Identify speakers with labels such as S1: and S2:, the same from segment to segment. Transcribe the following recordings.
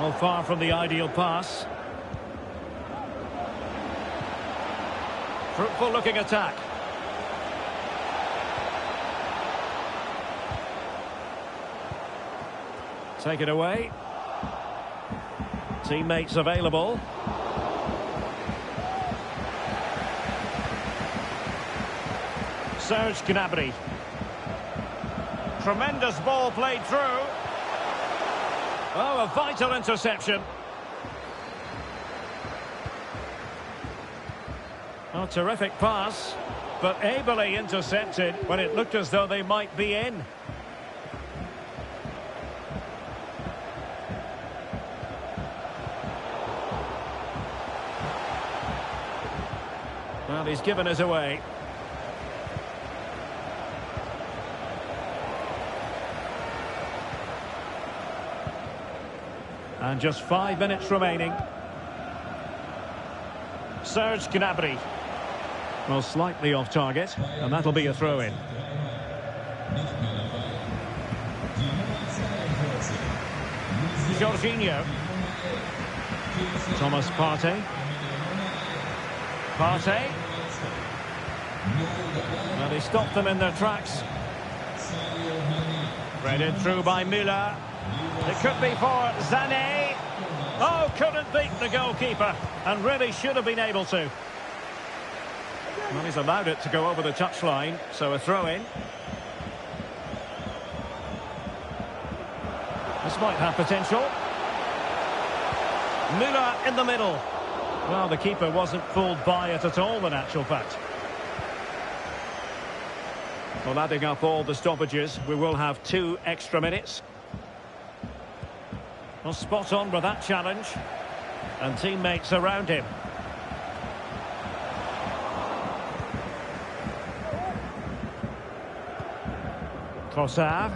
S1: Well, far from the ideal pass. Fruitful looking attack. Take it away. Teammates available. A.C.A.B. Tremendous ball played through. Oh, a vital interception. Oh, terrific pass, but ably intercepted when it looked as though they might be in. Well, he's given us away. And just 5 minutes remaining. A.C.A.B. Well, slightly off target, and that'll be a throw-in. Jorginho. Thomas Partey. Partey. Well, he stopped them in their tracks. Threaded through by Müller. It could be for Sané. Oh, couldn't beat the goalkeeper, and really should have been able to. Well, he's allowed it to go over the touchline, so a throw-in. This might have potential. Müller in the middle. Well, the keeper wasn't fooled by it at all, in actual fact. Well, adding up all the stoppages, we will have 2 extra minutes. Well, spot on with that challenge. And teammates around him. Trossard.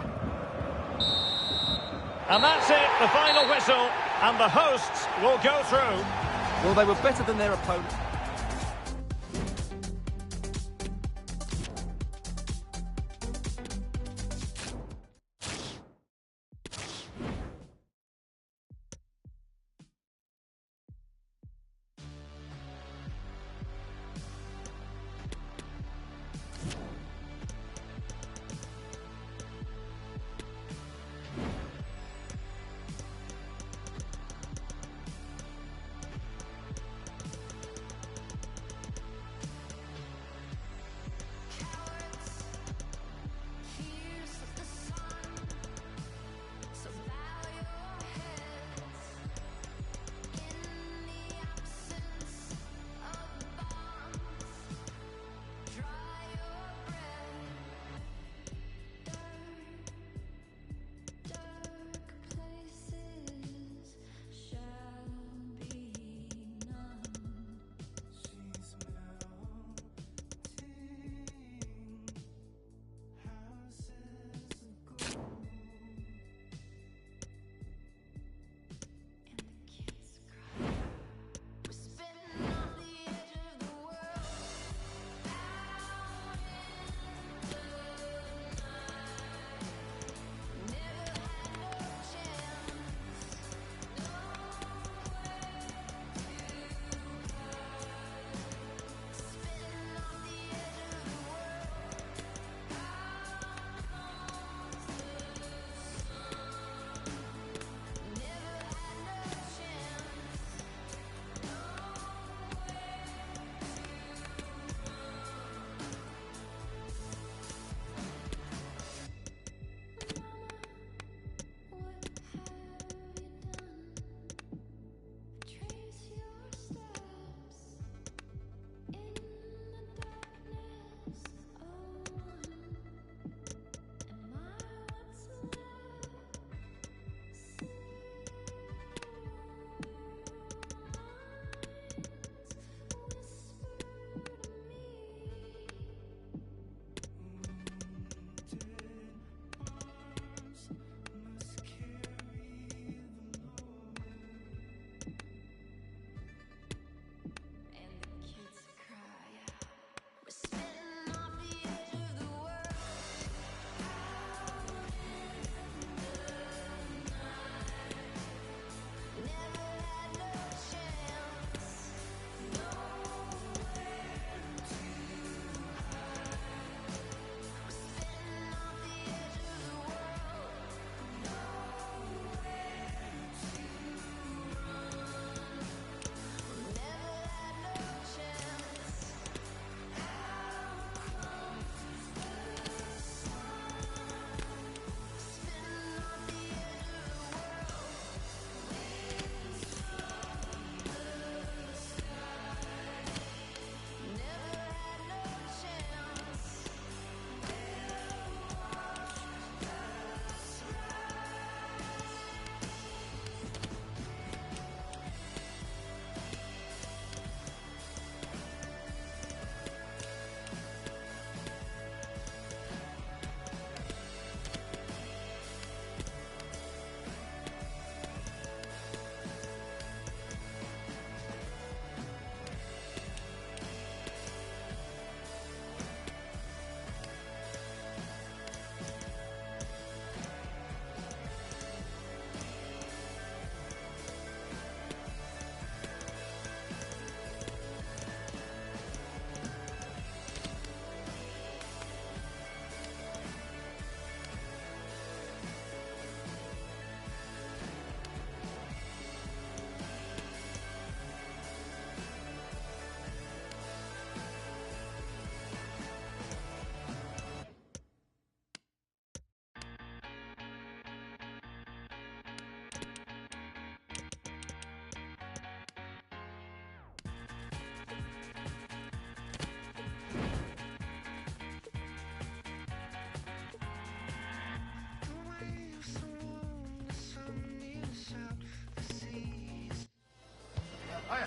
S1: And that's it, the final whistle. And the hosts will go through.
S2: Well, they were better than their opponent.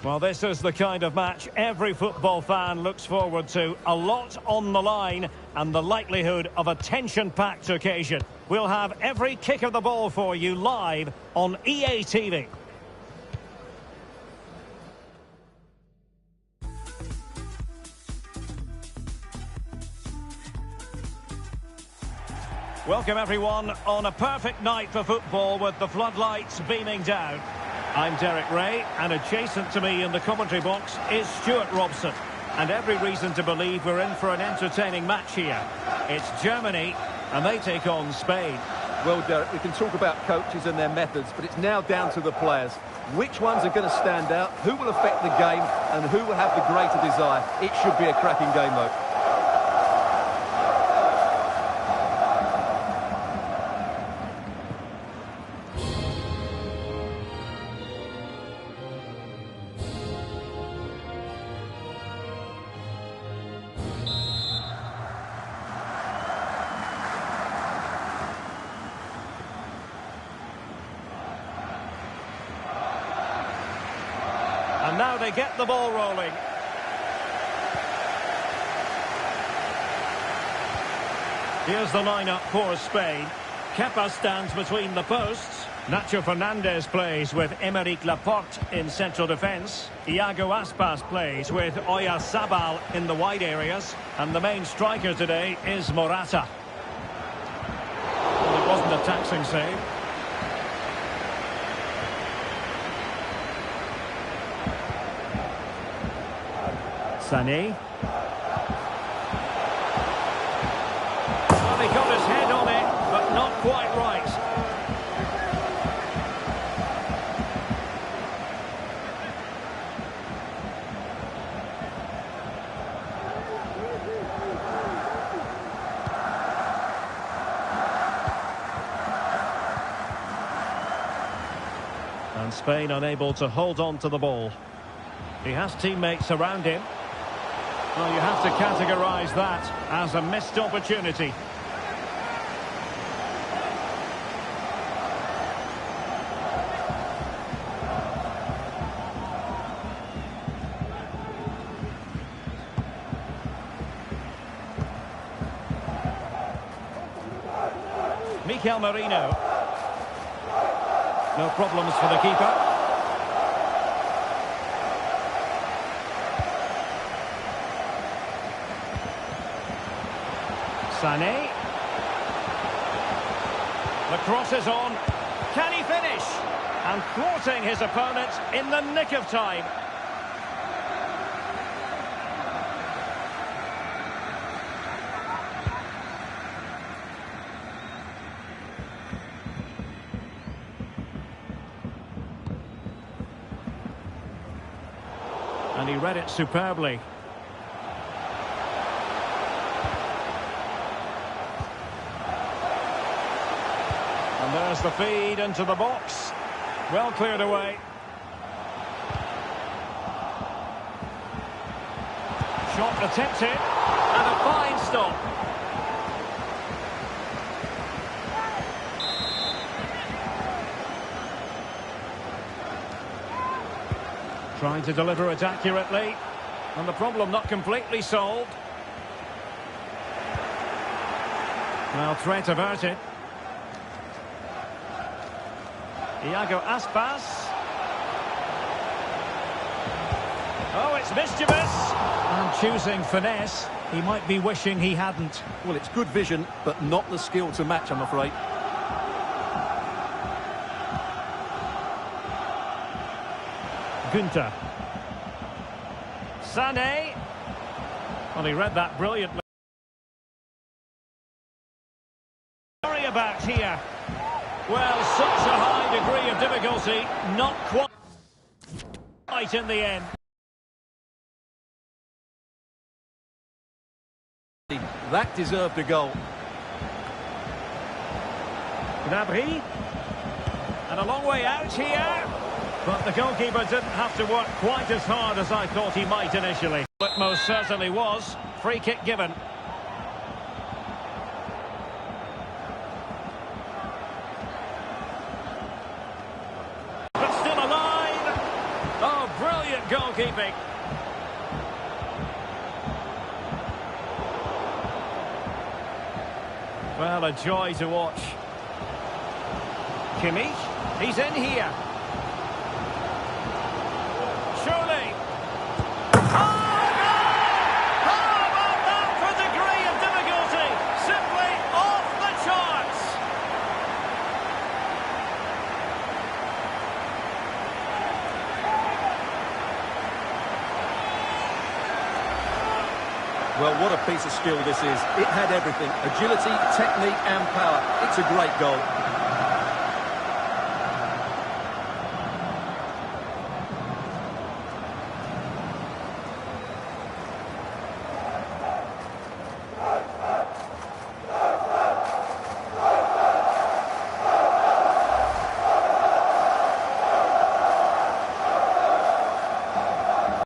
S1: Well, this is the kind of match every football fan looks forward to. A lot on the line and the likelihood of a tension-packed occasion. We'll have every kick of the ball for you live on EA TV. Welcome everyone on a perfect night for football with the floodlights beaming down. I'm Derek Ray, and adjacent to me in the commentary box is Stuart Robson. And every reason to believe we're in for an entertaining match here. It's Germany, and they take on Spain.
S2: Well, Derek, we can talk about coaches and their methods, but it's now down to the players. Which ones are going to stand out, who will affect the game, and who will have the greater desire? It should be a cracking game, though.
S1: And now they get the ball rolling. Here's the lineup for Spain. Kepa stands between the posts. Nacho Fernandez plays with Aymeric Laporte in central defence. Iago Aspas plays with A.C.A.B in the wide areas. And the main striker today is Morata. Well, it wasn't a taxing save. Sané. Well, he got his head on it, but not quite right. And Spain unable to hold on to the ball. He has teammates around him. Well, you have to categorise that as a missed opportunity. Mikel Merino. No problems for the keeper. Sané. The cross is on. Can he finish? And thwarting his opponent in the nick of time. And he read it superbly. And there's the feed into the box. Well cleared away. Shot attempted. And a fine stop. Trying to deliver it accurately. And the problem not completely solved. Well, threat averted. Iago Aspas. Oh, it's mischievous. And choosing finesse. He might be wishing he hadn't.
S2: Well, it's good vision, but not the skill to match, I'm afraid.
S1: Günther. Sané. Well, he read that brilliantly. Worry about here. Well, such a high degree of difficulty, not quite in the end.
S2: That deserved a goal.
S1: Gnabry. And a long way out here. But the goalkeeper didn't have to work quite as hard as I thought he might initially. But most certainly was. Free kick given. But still alive. Oh, brilliant goal. goalkeeping. Well, a joy to watch. Kimmich, he's in here. Surely. Oh, goal! How about that for degree of difficulty? Simply off the charts.
S2: Well, what a piece of skill this is. It had everything. Agility, technique and power. It's a great goal.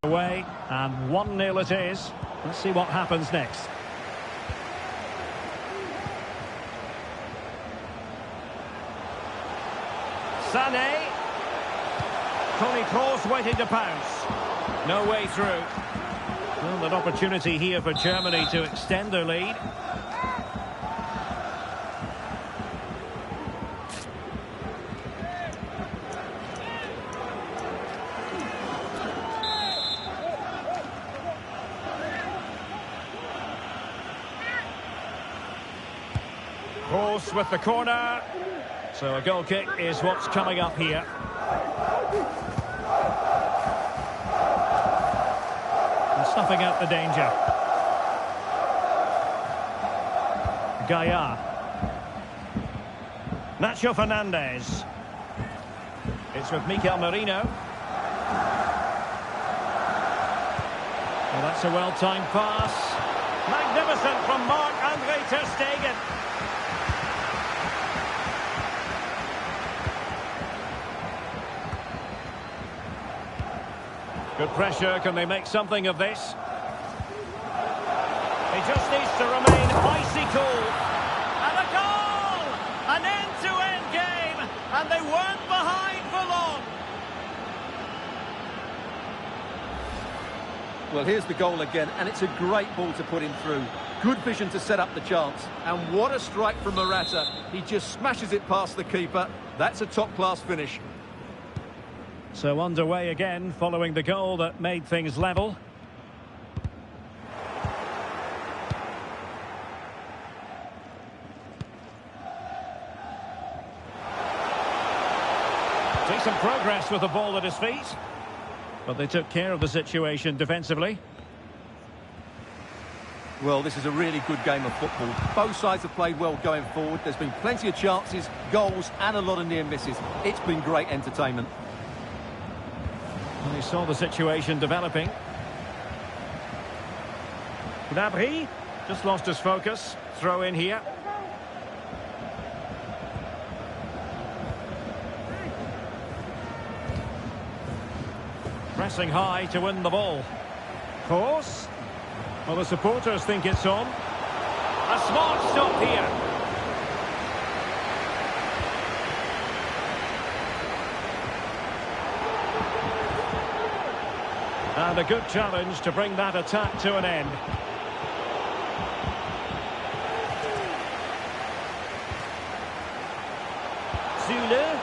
S1: Away, and 1-0 it is. Let's see what happens next. Sané. Toni Kroos waiting to pounce. No way through. Well, an opportunity here for Germany to extend their lead. Kroos with the corner. So a goal kick is what's coming up here. And snuffing out the danger. Gaia. Nacho Fernandez. It's with Mikel Merino. Well, that's a well-timed pass. Magnificent from Marc-Andre ter Stegen. Good pressure. Can they make something of this? He just needs to remain icy cool. And a goal! An end-to-end game. And they weren't behind for long.
S2: Well, here's the goal again, and it's a great ball to put him through. Good vision to set up the chance. And what a strike from Morata. He just smashes it past the keeper. That's a top-class finish.
S1: So underway again following the goal that made things level. Decent progress with the ball at his feet. But they took care of the situation defensively.
S2: Well, this is a really good game of football. Both sides have played well going forward. There's been plenty of chances, goals and a lot of near misses. It's been great entertainment.
S1: And he saw the situation developing. Gnabry just lost his focus. Throw in here. Pressing high to win the ball. Kroos. Well, the supporters think it's on. A smart stop here. And a good challenge to bring that attack to an end. Zule.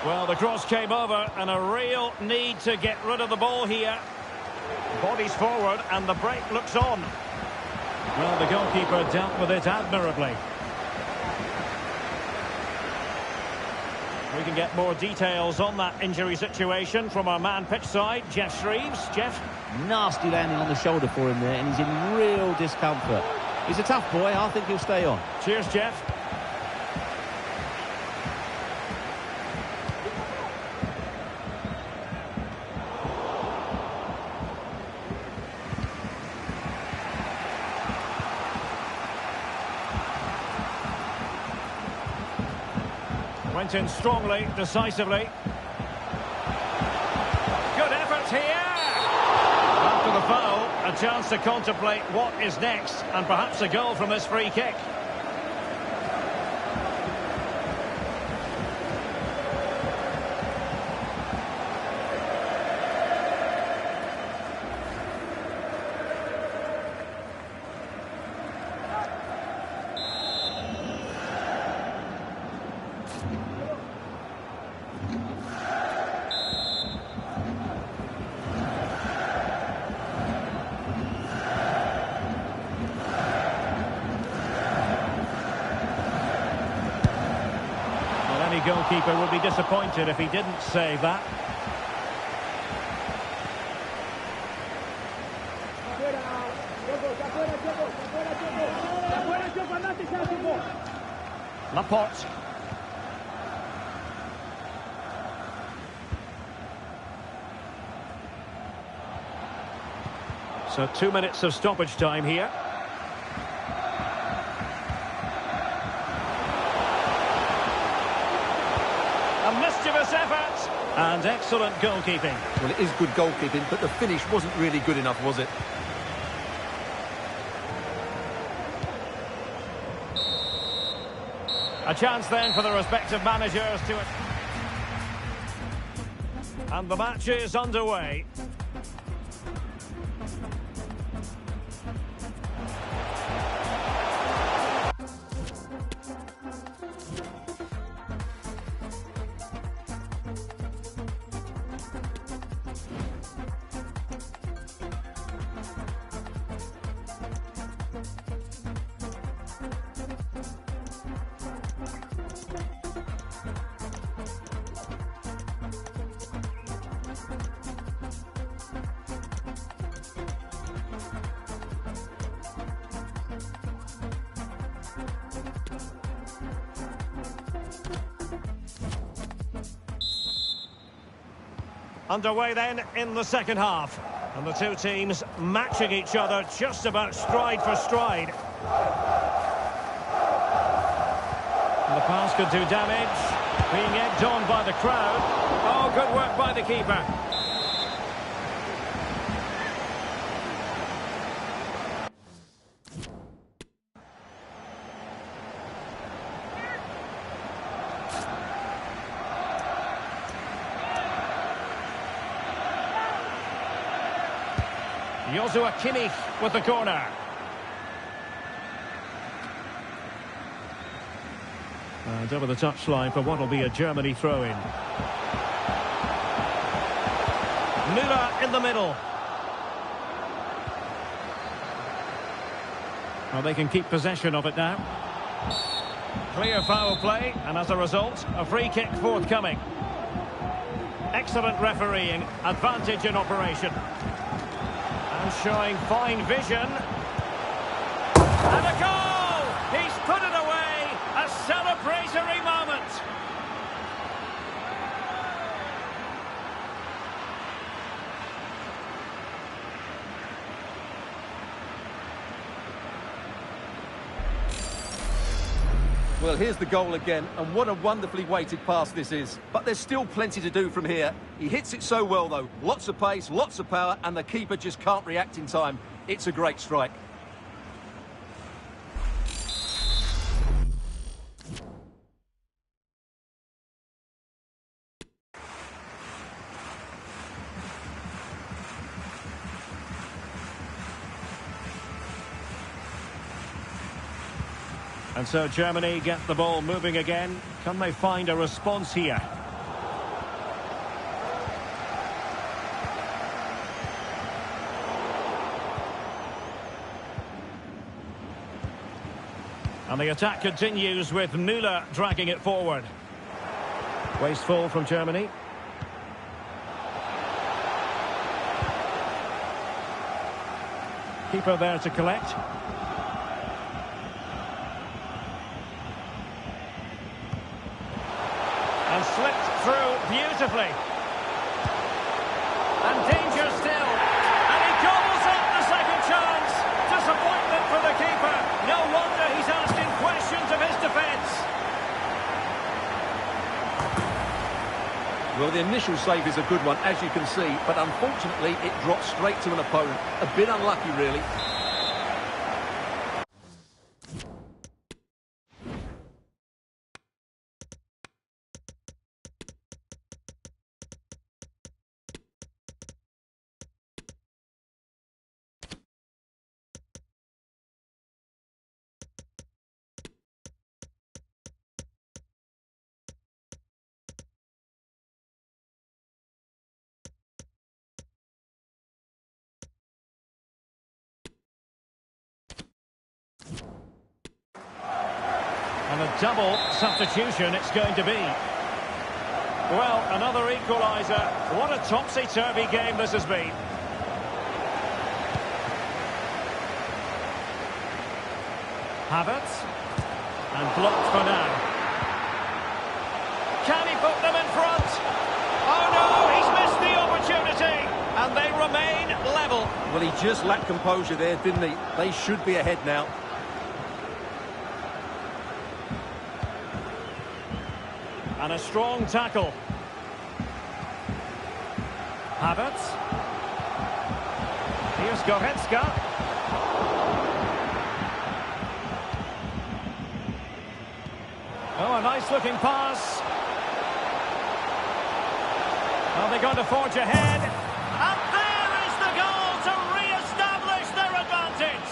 S1: Well, the cross came over and a real need to get rid of the ball here. Bodies forward and the break looks on. Well, the goalkeeper dealt with it admirably. We can get more details on that injury situation from our man pitch side, Jeff Shreves. Jeff?
S3: Nasty landing on the shoulder for him there, and he's in real discomfort. He's a tough boy. I think he'll stay on.
S1: Cheers, Jeff. Went in strongly, decisively. Good effort here! After the foul, a chance to contemplate what is next, and perhaps a goal from this free kick. Germany goalkeeper would be disappointed if he didn't save that. Laporte. So 2 minutes of stoppage time here. A mischievous effort and excellent goalkeeping.
S2: Well, it is good goalkeeping, but the finish wasn't really good enough, was it?
S1: A chance then for the respective managers to... And the match is underway. Underway then in the second half. And the two teams matching each other just about stride for stride. And the pass could do damage. Being egged on by the crowd. Oh, good work by the keeper. Joshua Kimmich with the corner. And over the touchline for what will be a Germany throw-in. Müller in the middle. Well, they can keep possession of it now. Clear foul play, and as a result, a free kick forthcoming. Excellent refereeing, advantage in operation. And showing fine vision. And a goal! He's put it away! A celebratory moment!
S2: Well, here's the goal again, and what a wonderfully weighted pass this is. But there's still plenty to do from here. He hits it so well, though. Lots of pace, lots of power, and the keeper just can't react in time. It's a great strike.
S1: And so Germany get the ball moving again. Can they find a response here? And the attack continues with Müller dragging it forward. Wasteful from Germany. Keeper there to collect. And slipped through beautifully. And danger still. And he gobbles up the second chance. Disappointment for the keeper. No wonder he's asking questions of his defence.
S2: Well, the initial save is a good one, as you can see, but unfortunately it drops straight to an opponent. A bit unlucky, really.
S1: And a double substitution it's going to be. Well, another equaliser. What a topsy-turvy game this has been. Havertz. And blocked for now. Can he put them in front? Oh no, he's missed the opportunity. And they remain level.
S2: Well, he just lacked composure there, didn't he? They should be ahead now.
S1: And a strong tackle. Havertz. Here's Goretzka. Oh, a nice-looking pass. Are they going to forge ahead? And there is the goal to re-establish their advantage.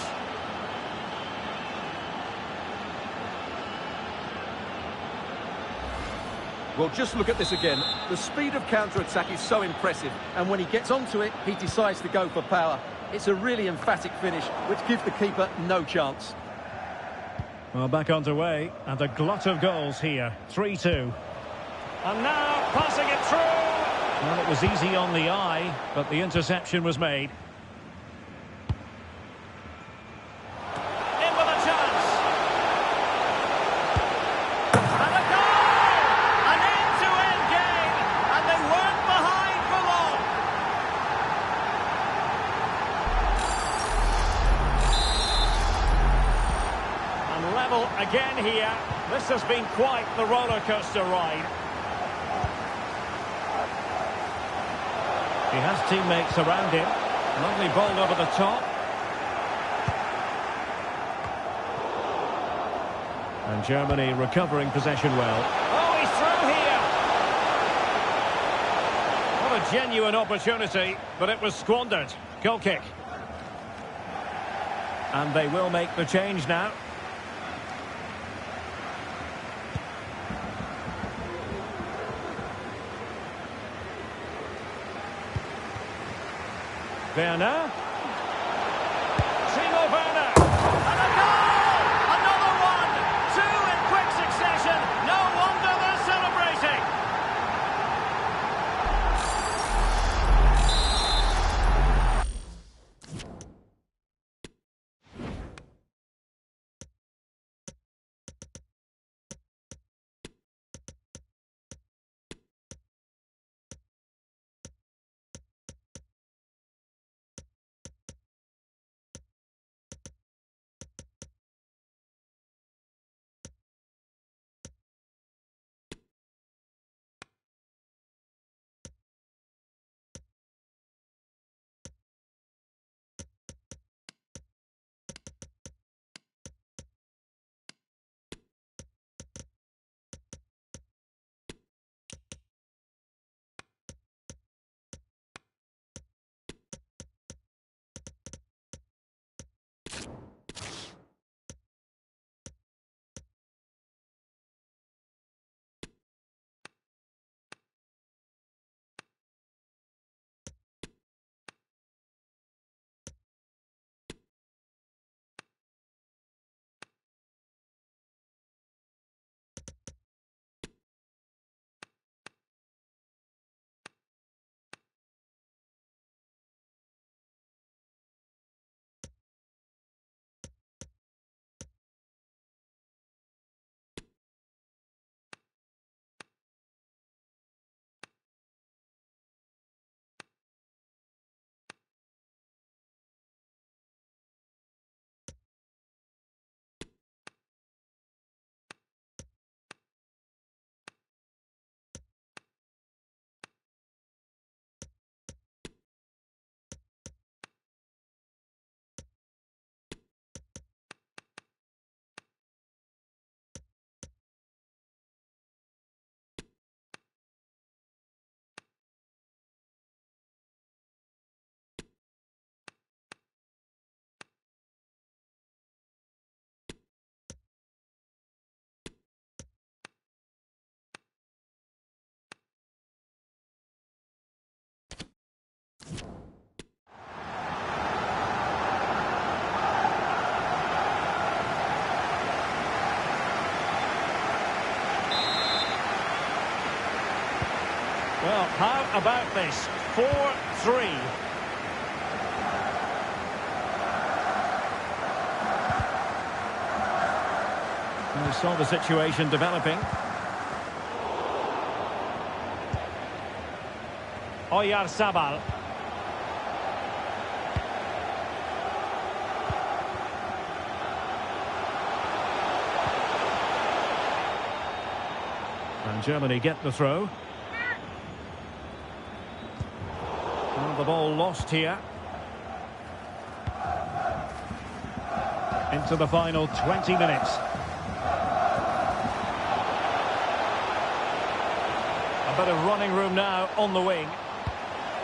S2: Well, just look at this again. The speed of counter-attack is so impressive, and when he gets onto it, he decides to go for power. It's a really emphatic finish, which gives the keeper no chance.
S1: Well, back underway, and a glut of goals here. 3-2. And now, passing it through. Well, it was easy on the eye, but the interception was made. In with a chance. And a goal! An end-to-end game, and they weren't behind for long. And level again here. This has been quite the roller coaster ride. He has teammates around him. Lovely ball over the top. And Germany recovering possession well. Oh, he's through here! What a genuine opportunity, but it was squandered. Goal kick. And they will make the change now. Werner. Timo Werner. And a goal! Another one! Two in quick succession. No wonder they're celebrating. Well, how about this? 4-3. We saw the situation developing. A.C.A.B. And Germany get the throw. Well, the ball lost here. Into the final 20 minutes. A bit of running room now on the wing.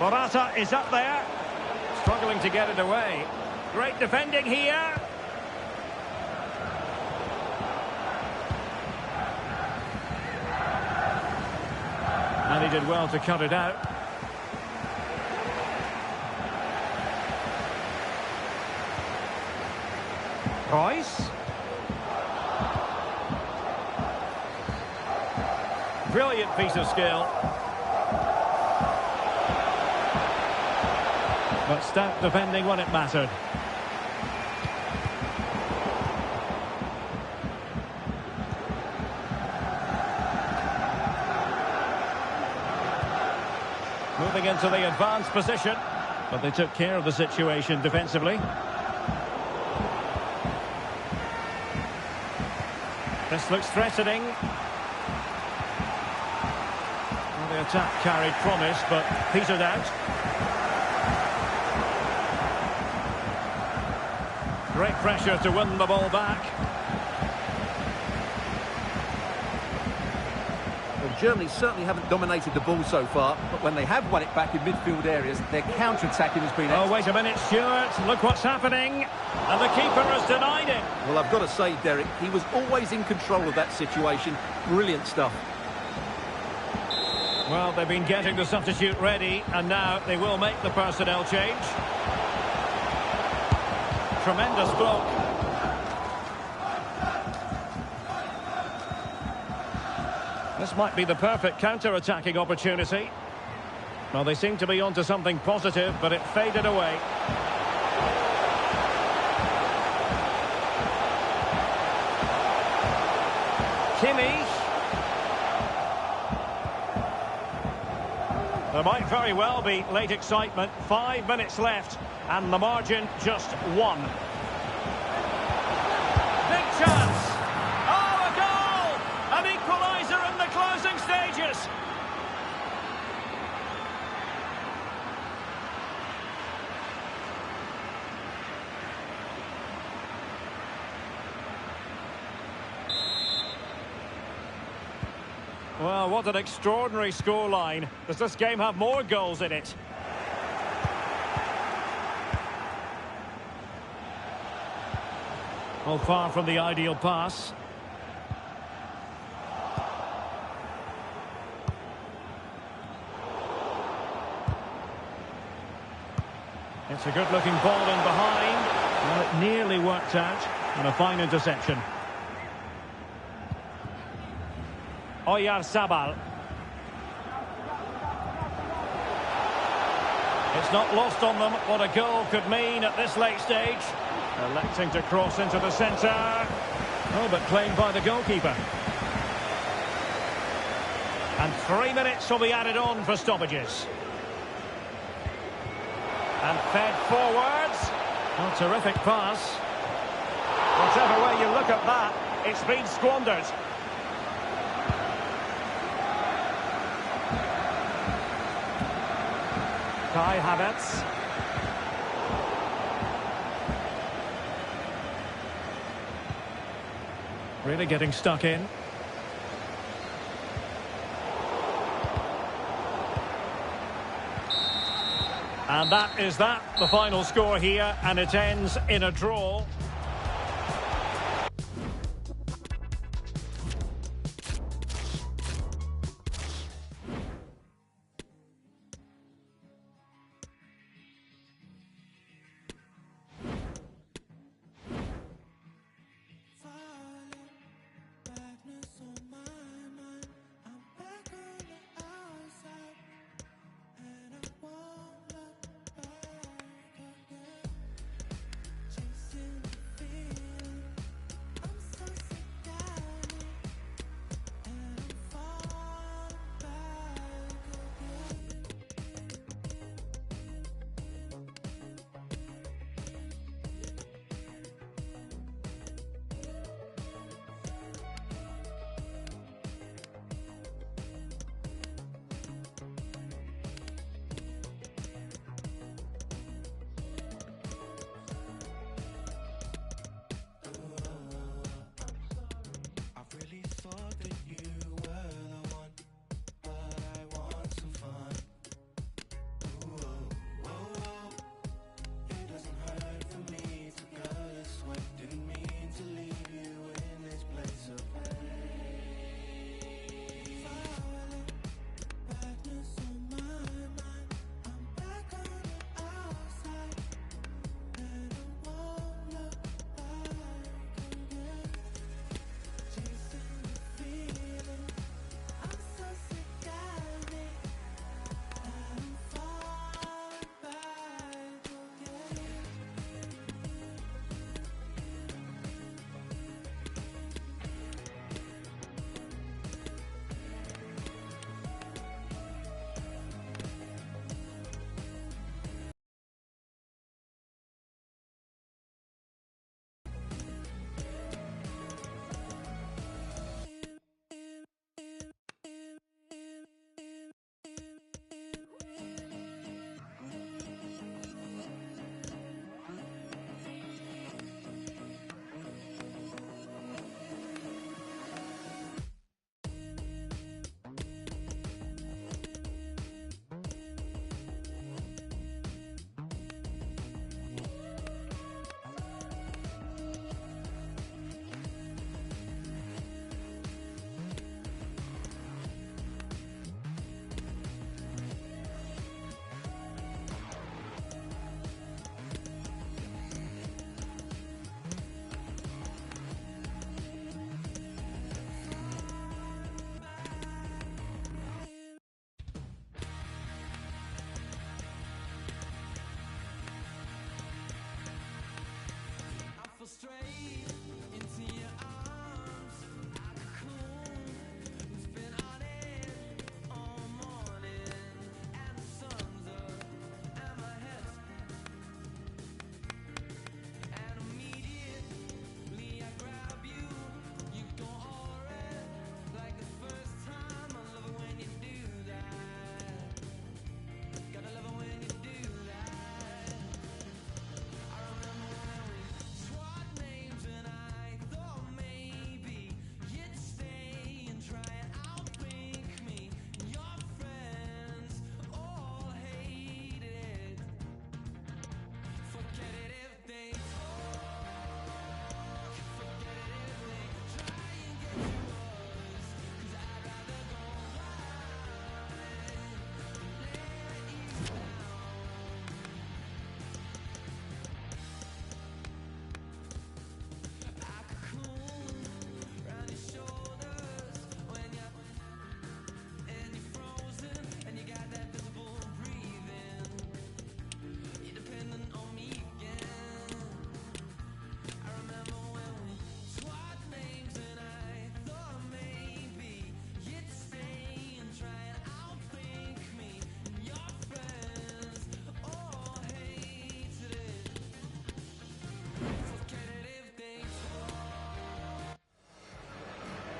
S1: Morata is up there. Struggling to get it away. Great defending here. And he did well to cut it out. Royce. Brilliant piece of skill. But stout defending when it mattered. Moving into the advanced position. But they took care of the situation defensively. This looks threatening. Well, the attack carried promise, but petered out. Great pressure to win the ball back.
S2: Well, Germany certainly haven't dominated the ball so far, but when they have won it back in midfield areas, their counter-attacking has been excellent.
S1: Oh, wait a minute, Stuart. Look what's happening. And the keeper has denied it.
S2: Well, I've got to say, Derek, he was always in control of that situation. Brilliant stuff.
S1: Well, they've been getting the substitute ready, and now they will make the personnel change. Tremendous block. This might be the perfect counter-attacking opportunity. Well, they seem to be onto something positive, but it faded away. Kimmich. There might very well be late excitement. 5 minutes left, and the margin just 1. Big chance. Oh, a goal! An equaliser in the closing stages. Well, what an extraordinary scoreline. Does this game have more goals in it? Well, far from the ideal pass. It's a good-looking ball in behind. Well, it nearly worked out, and a fine interception. A.C.A.B. It's not lost on them what a goal could mean at this late stage. Electing to cross into the centre. Oh, but claimed by the goalkeeper. And 3 minutes will be added on for stoppages. And fed forwards. Oh, terrific pass. Whatever way you look at that, it's been squandered. Kai Havertz. Really getting stuck in. And that is that, the final score here, and it ends in a draw.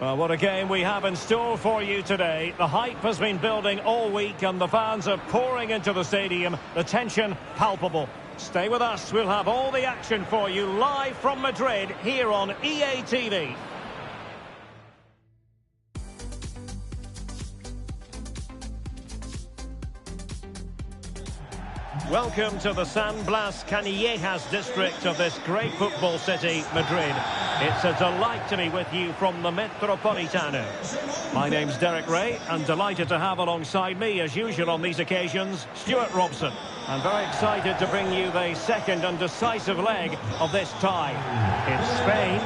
S1: Well, what a game we have in store for you today. The hype has been building all week and the fans are pouring into the stadium. The tension palpable. Stay with us. We'll have all the action for you live from Madrid here on EA TV. Welcome to the San Blas Canillejas district of this great football city, Madrid. It's a delight to be with you from the Metropolitano. My name's Derek Ray, and delighted to have alongside me, as usual on these occasions, Stuart Robson. I'm very excited to bring you the second and decisive leg of this tie. It's Spain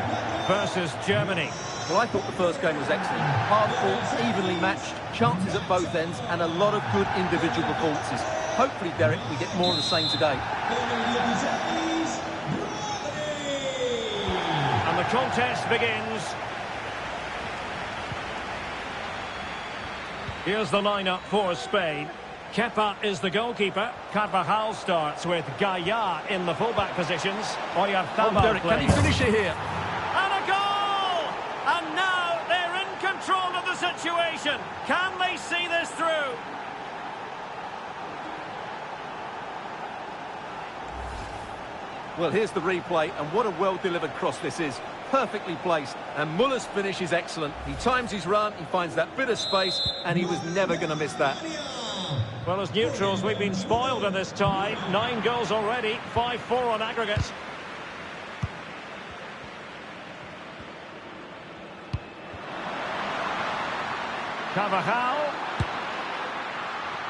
S1: versus Germany.
S2: Well, I thought the first game was excellent. Hard fought, evenly matched, chances at both ends, and a lot of good individual performances. Hopefully, Derek, we get more of the same today.
S1: And the contest begins. Here's the lineup for Spain. Kepa is the goalkeeper. Carvajal starts with Gaia in the fullback positions. Oyarzabal
S2: Derek, can he finish it here?
S1: And a goal! And now they're in control of the situation. Can they see this through?
S2: Well, here's the replay, and what a well-delivered cross this is. Perfectly placed, and Muller's finish is excellent. He times his run, he finds that bit of space, and he was never going to miss that.
S1: Well, as neutrals, we've been spoiled in this tie. 9 goals already, 5-4 on aggregate. Carvajal.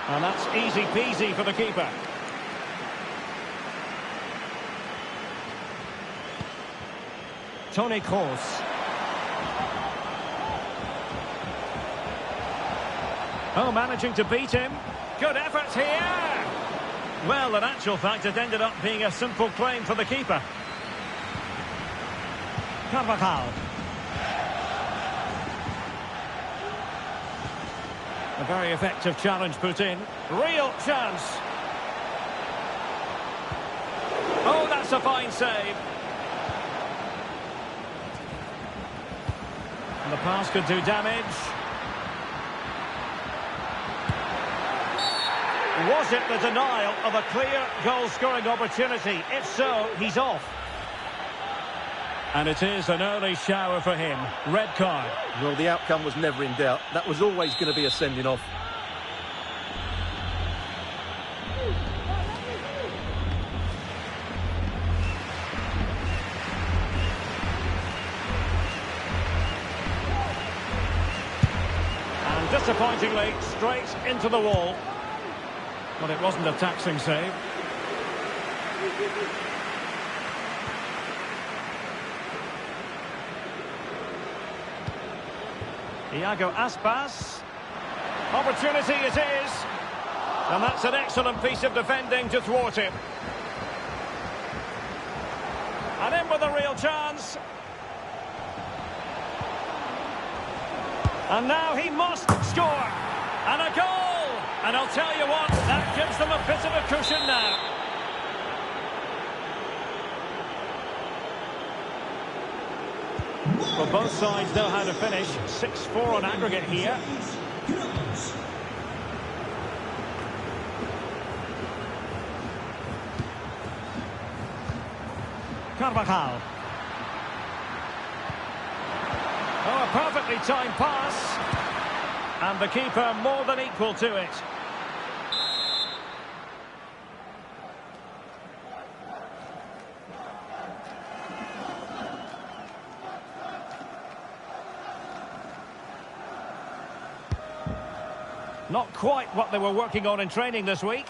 S1: And that's easy peasy for the keeper. Toni Kroos. Oh, managing to beat him. Good effort here. Well, in actual fact, it ended up being a simple claim for the keeper. Carvajal. A very effective challenge put in. Real chance. Oh, that's a fine save. And the pass could do damage. Was it the denial of a clear goal-scoring opportunity? If so, he's off. And it is an early shower for him. Red card.
S2: Well, the outcome was never in doubt. That was always going to be a sending off.
S1: And disappointingly, straight into the wall. But it wasn't a taxing save. Iago Aspas. Opportunity it is. And that's an excellent piece of defending to thwart him. And in with a real chance. And now he must score. And a goal. And I'll tell you what, that gives them a bit of a cushion now. Well, both sides know how to finish. 6-4 on aggregate here. Carvajal. Oh, a perfectly timed pass. And the keeper more than equal to it. Not quite what they were working on in training this week.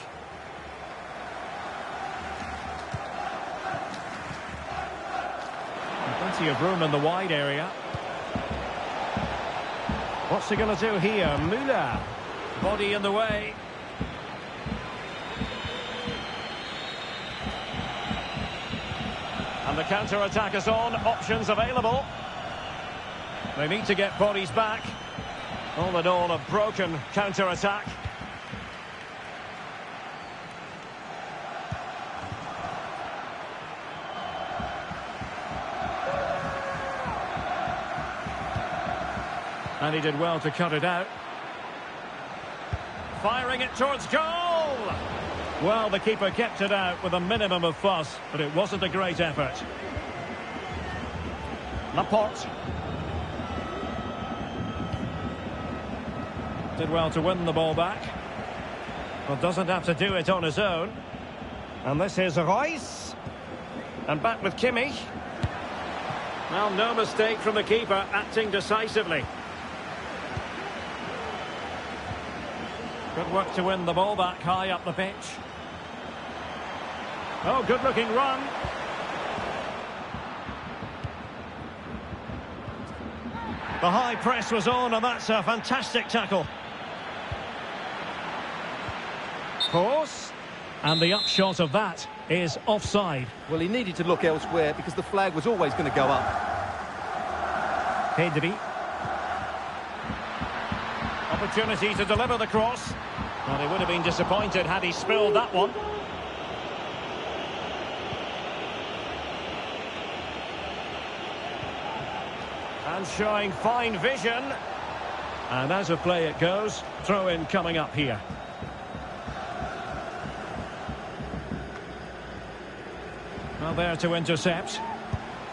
S1: Plenty of room in the wide area. What's he going to do here? Müller. Body in the way. And the counter-attack is on. Options available. They need to get bodies back. All in all, a broken counter-attack. And he did well to cut it out. Firing it towards goal! Well, the keeper kept it out with a minimum of fuss, but it wasn't a great effort. Laporte. Did well to win the ball back. But doesn't have to do it on his own. And this is Royce. And back with Kimmich. Well, no mistake from the keeper, acting decisively. Good work to win the ball back high up the pitch. Oh, good-looking run. The high press was on, and that's a fantastic tackle. Course. And the upshot of that is offside.
S2: Well, he needed to look elsewhere because the flag was always going to go up.
S1: Pedri. Opportunity to deliver the cross. Well, he would have been disappointed had he spilled that one. And showing fine vision. And as a play it goes, throw-in coming up here. Well, there to intercept.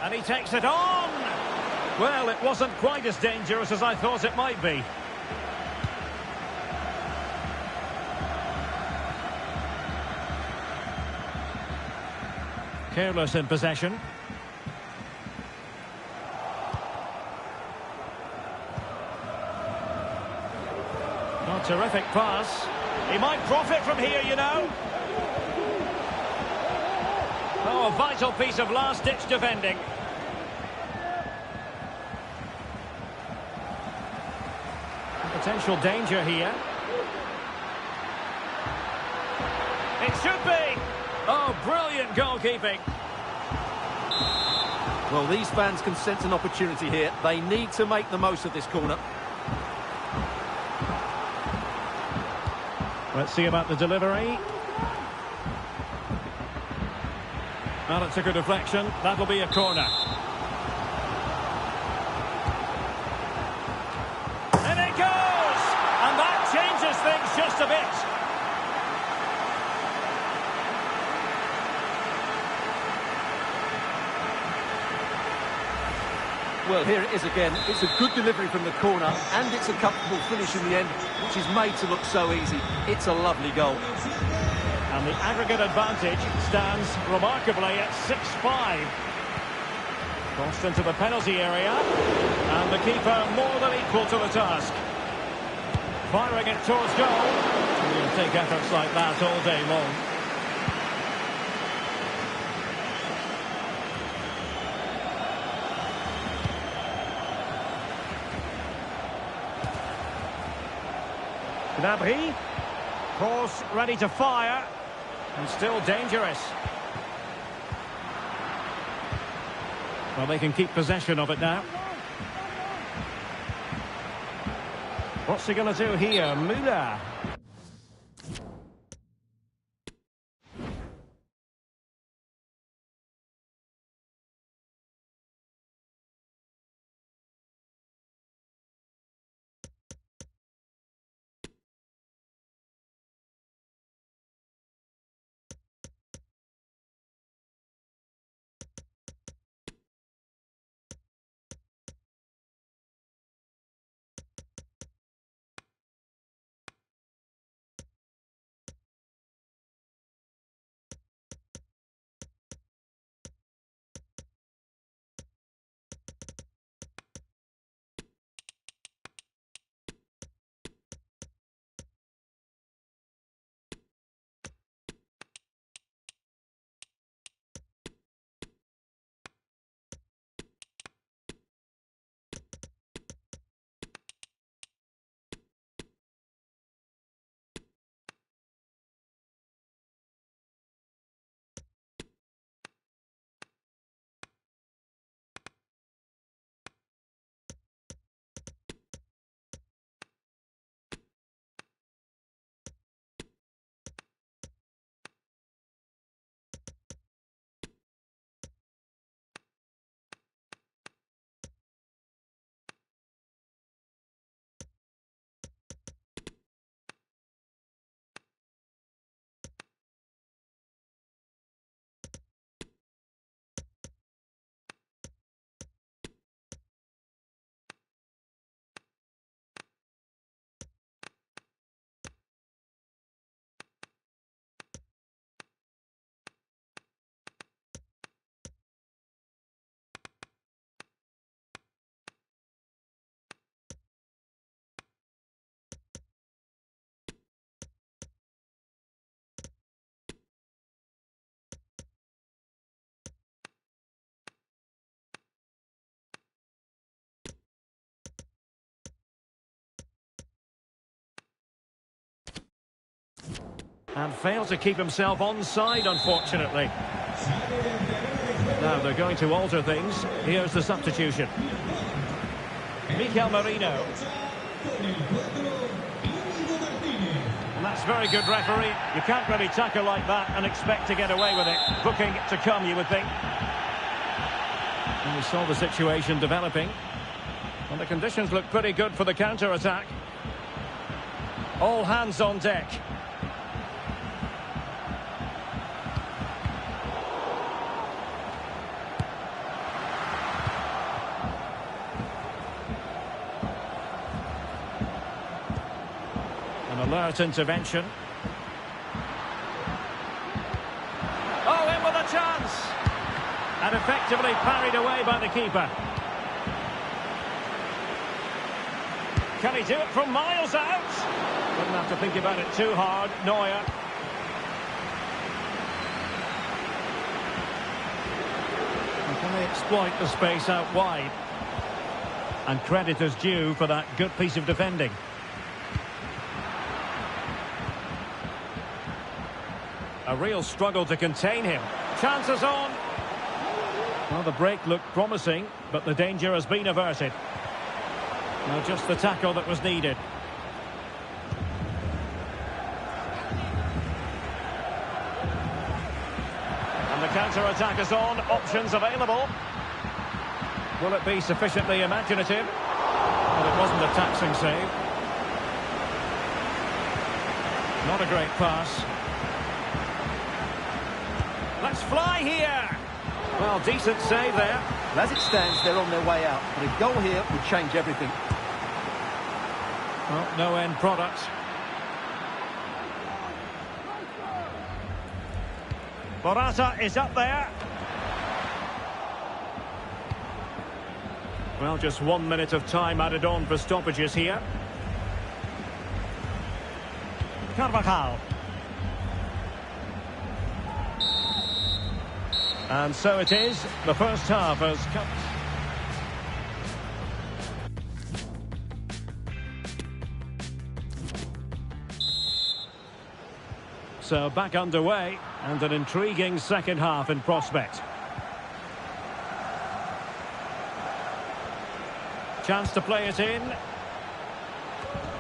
S1: And he takes it on! Well, it wasn't quite as dangerous as I thought it might be. Careless in possession. Oh, terrific pass. He might profit from here, you know. Oh, a vital piece of last-ditch defending. Potential danger here. It should be. Oh, brilliant goalkeeping.
S2: Well, these fans can sense an opportunity here. They need to make the most of this corner.
S1: Let's see about the delivery. Well, it took a deflection. That'll be a corner. And it goes! And that changes things just a bit.
S2: Well, here it is again. It's a good delivery from the corner, and it's a comfortable finish in the end, which is made to look so easy. It's a lovely goal.
S1: And the aggregate advantage stands remarkably at 6-5. Crossed into the penalty area. And the keeper more than equal to the task. Firing it towards goal. He'll take efforts like that all day long. A.C.A.B. Course ready to fire. And still dangerous. Well, they can keep possession of it now. What's he going to do here? Müller. And failed to keep himself onside, unfortunately. Now they're going to alter things. Here's the substitution. Mikel Merino. And that's very good referee. You can't really tackle like that and expect to get away with it. Booking to come, you would think. And we saw the situation developing. And the conditions look pretty good for the counter-attack. All hands on deck. An alert intervention. Oh, in with a chance! And effectively parried away by the keeper. Can he do it from miles out? Doesn't have to think about it too hard. Neuer. And can they exploit the space out wide? And credit is due for that good piece of defending. A real struggle to contain him. Chances on. Well, the break looked promising, but the danger has been averted. Now just the tackle that was needed. And the counter-attack is on. Options available. Will it be sufficiently imaginative? Well, it wasn't a taxing save. Not a great pass. Let's fly here. Well, decent save there.
S2: As it stands, they're on their way out. But a goal here would change everything.
S1: Well, no end product. Morata is up there. Well, just 1 minute of time added on for stoppages here. Carvajal. And so it is. The first half has come. So back underway, and an intriguing second half in prospect. Chance to play it in.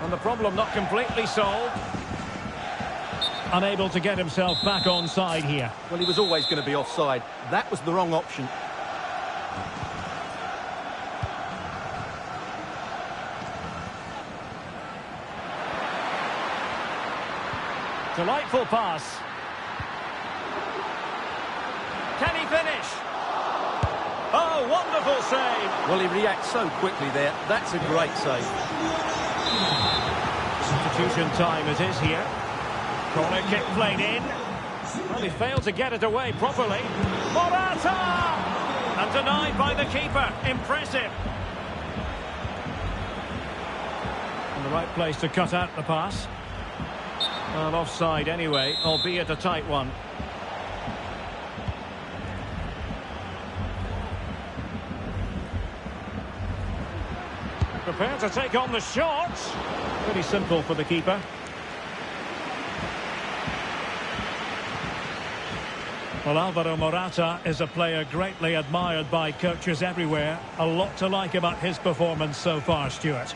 S1: And the problem not completely solved. Unable to get himself back on side here.
S2: Well, he was always going to be offside. That was the wrong option.
S1: Delightful pass. Can he finish? Oh, wonderful save.
S2: Well, he reacts so quickly there. That's a great save.
S1: Substitution time it is here. Corner kick played in. Well, he failed to get it away properly. Morata! And denied by the keeper. Impressive. In the right place to cut out the pass. Well, offside anyway, albeit a tight one. Prepared to take on the shot. Pretty simple for the keeper. Well, Alvaro Morata is a player greatly admired by coaches everywhere. A lot to like about his performance so far, Stuart.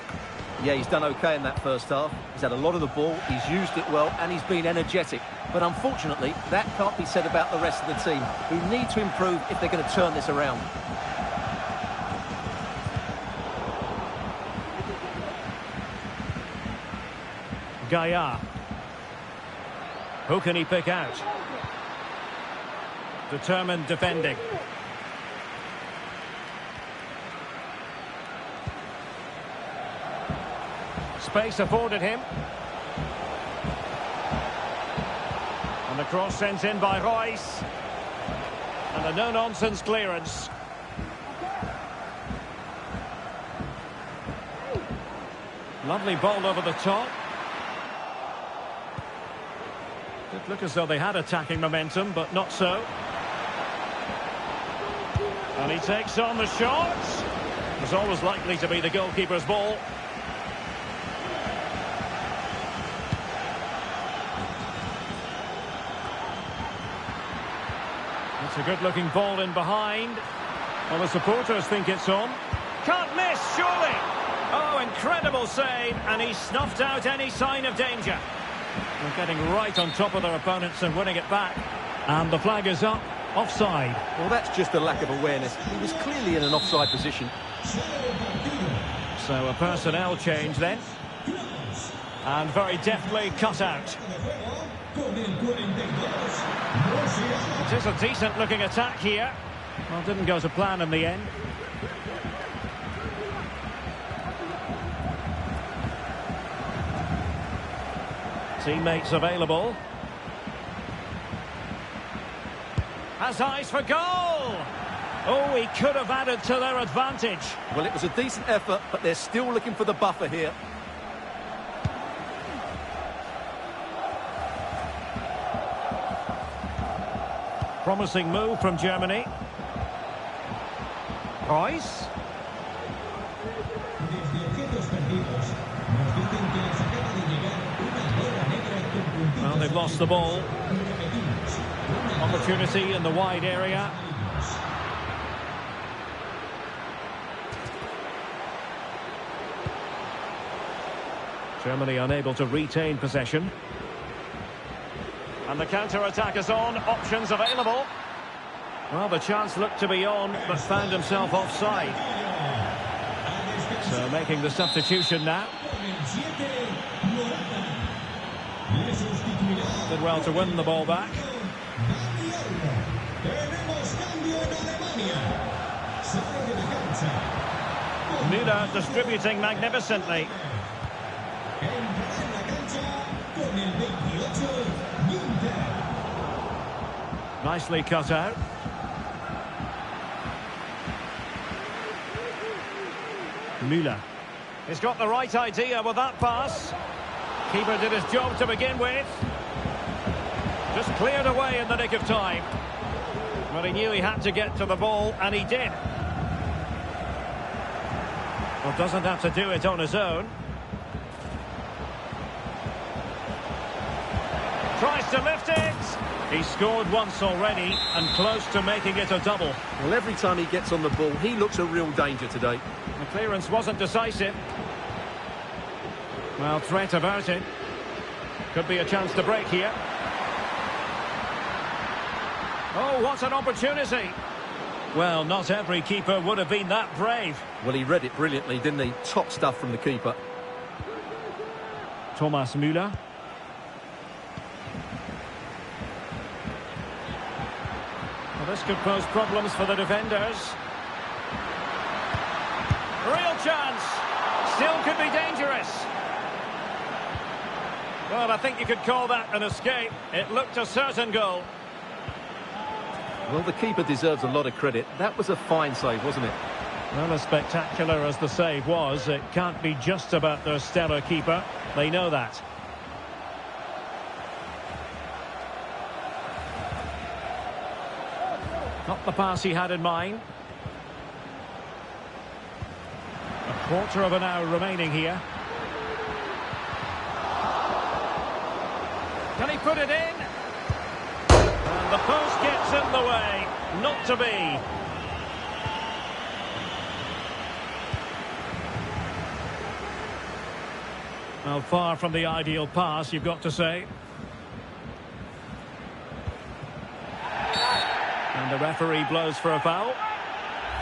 S2: Yeah, he's done okay in that first half. He's had a lot of the ball, he's used it well, and he's been energetic. But unfortunately, that can't be said about the rest of the team, who need to improve if they're going to turn this around.
S1: Gaia. Who can he pick out? Determined defending. Space afforded him. And the cross sent in by Royce. And a no-nonsense clearance. Lovely ball over the top. Did look as though they had attacking momentum, but not so. And he takes on the shot. It was always likely to be the goalkeeper's ball. It's a good-looking ball in behind. Well, the supporters think it's on. Can't miss, surely! Oh, incredible save, and he snuffed out any sign of danger. They're getting right on top of their opponents and winning it back. And the flag is up, offside.
S2: Well, that's just a lack of awareness. He was clearly in an offside position.
S1: So a personnel change then. And very deftly cut out. It is a decent-looking attack here. Well, didn't go to plan in the end. Teammates available. Has eyes for goal! Oh, he could have added to their advantage.
S2: Well, it was a decent effort, but they're still looking for the buffer here.
S1: Promising move from Germany. Royce. Well, they've lost the ball. Opportunity in the wide area. Germany unable to retain possession. And the counter-attack is on. Options available. Well, the chance looked to be on, but found himself offside. So making the substitution now. Did well to win the ball back. Müller distributing magnificently. Nicely cut out. Müller. He's got the right idea with that pass. Keeper did his job to begin with. Just cleared away in the nick of time. But he knew he had to get to the ball, and he did. Well, doesn't have to do it on his own. Tries to lift it. He scored once already and close to making it a double.
S2: Well, every time he gets on the ball, he looks a real danger today.
S1: The clearance wasn't decisive. Well, threat about it. Could be a chance to break here. Oh, what an opportunity. Well, not every keeper would have been that brave.
S2: Well, he read it brilliantly, didn't he? Top stuff from the keeper.
S1: Thomas Müller. Well, this could pose problems for the defenders. Real chance. Still could be dangerous. Well, I think you could call that an escape. It looked a certain goal.
S2: Well, the keeper deserves a lot of credit. That was a fine save, wasn't it?
S1: Well, as spectacular as the save was, it can't be just about their stellar keeper. They know that. Not the pass he had in mind. A quarter of an hour remaining here. Can he put it in? And the post gets in the way. Not to be. Well, far from the ideal pass, you've got to say. And the referee blows for a foul.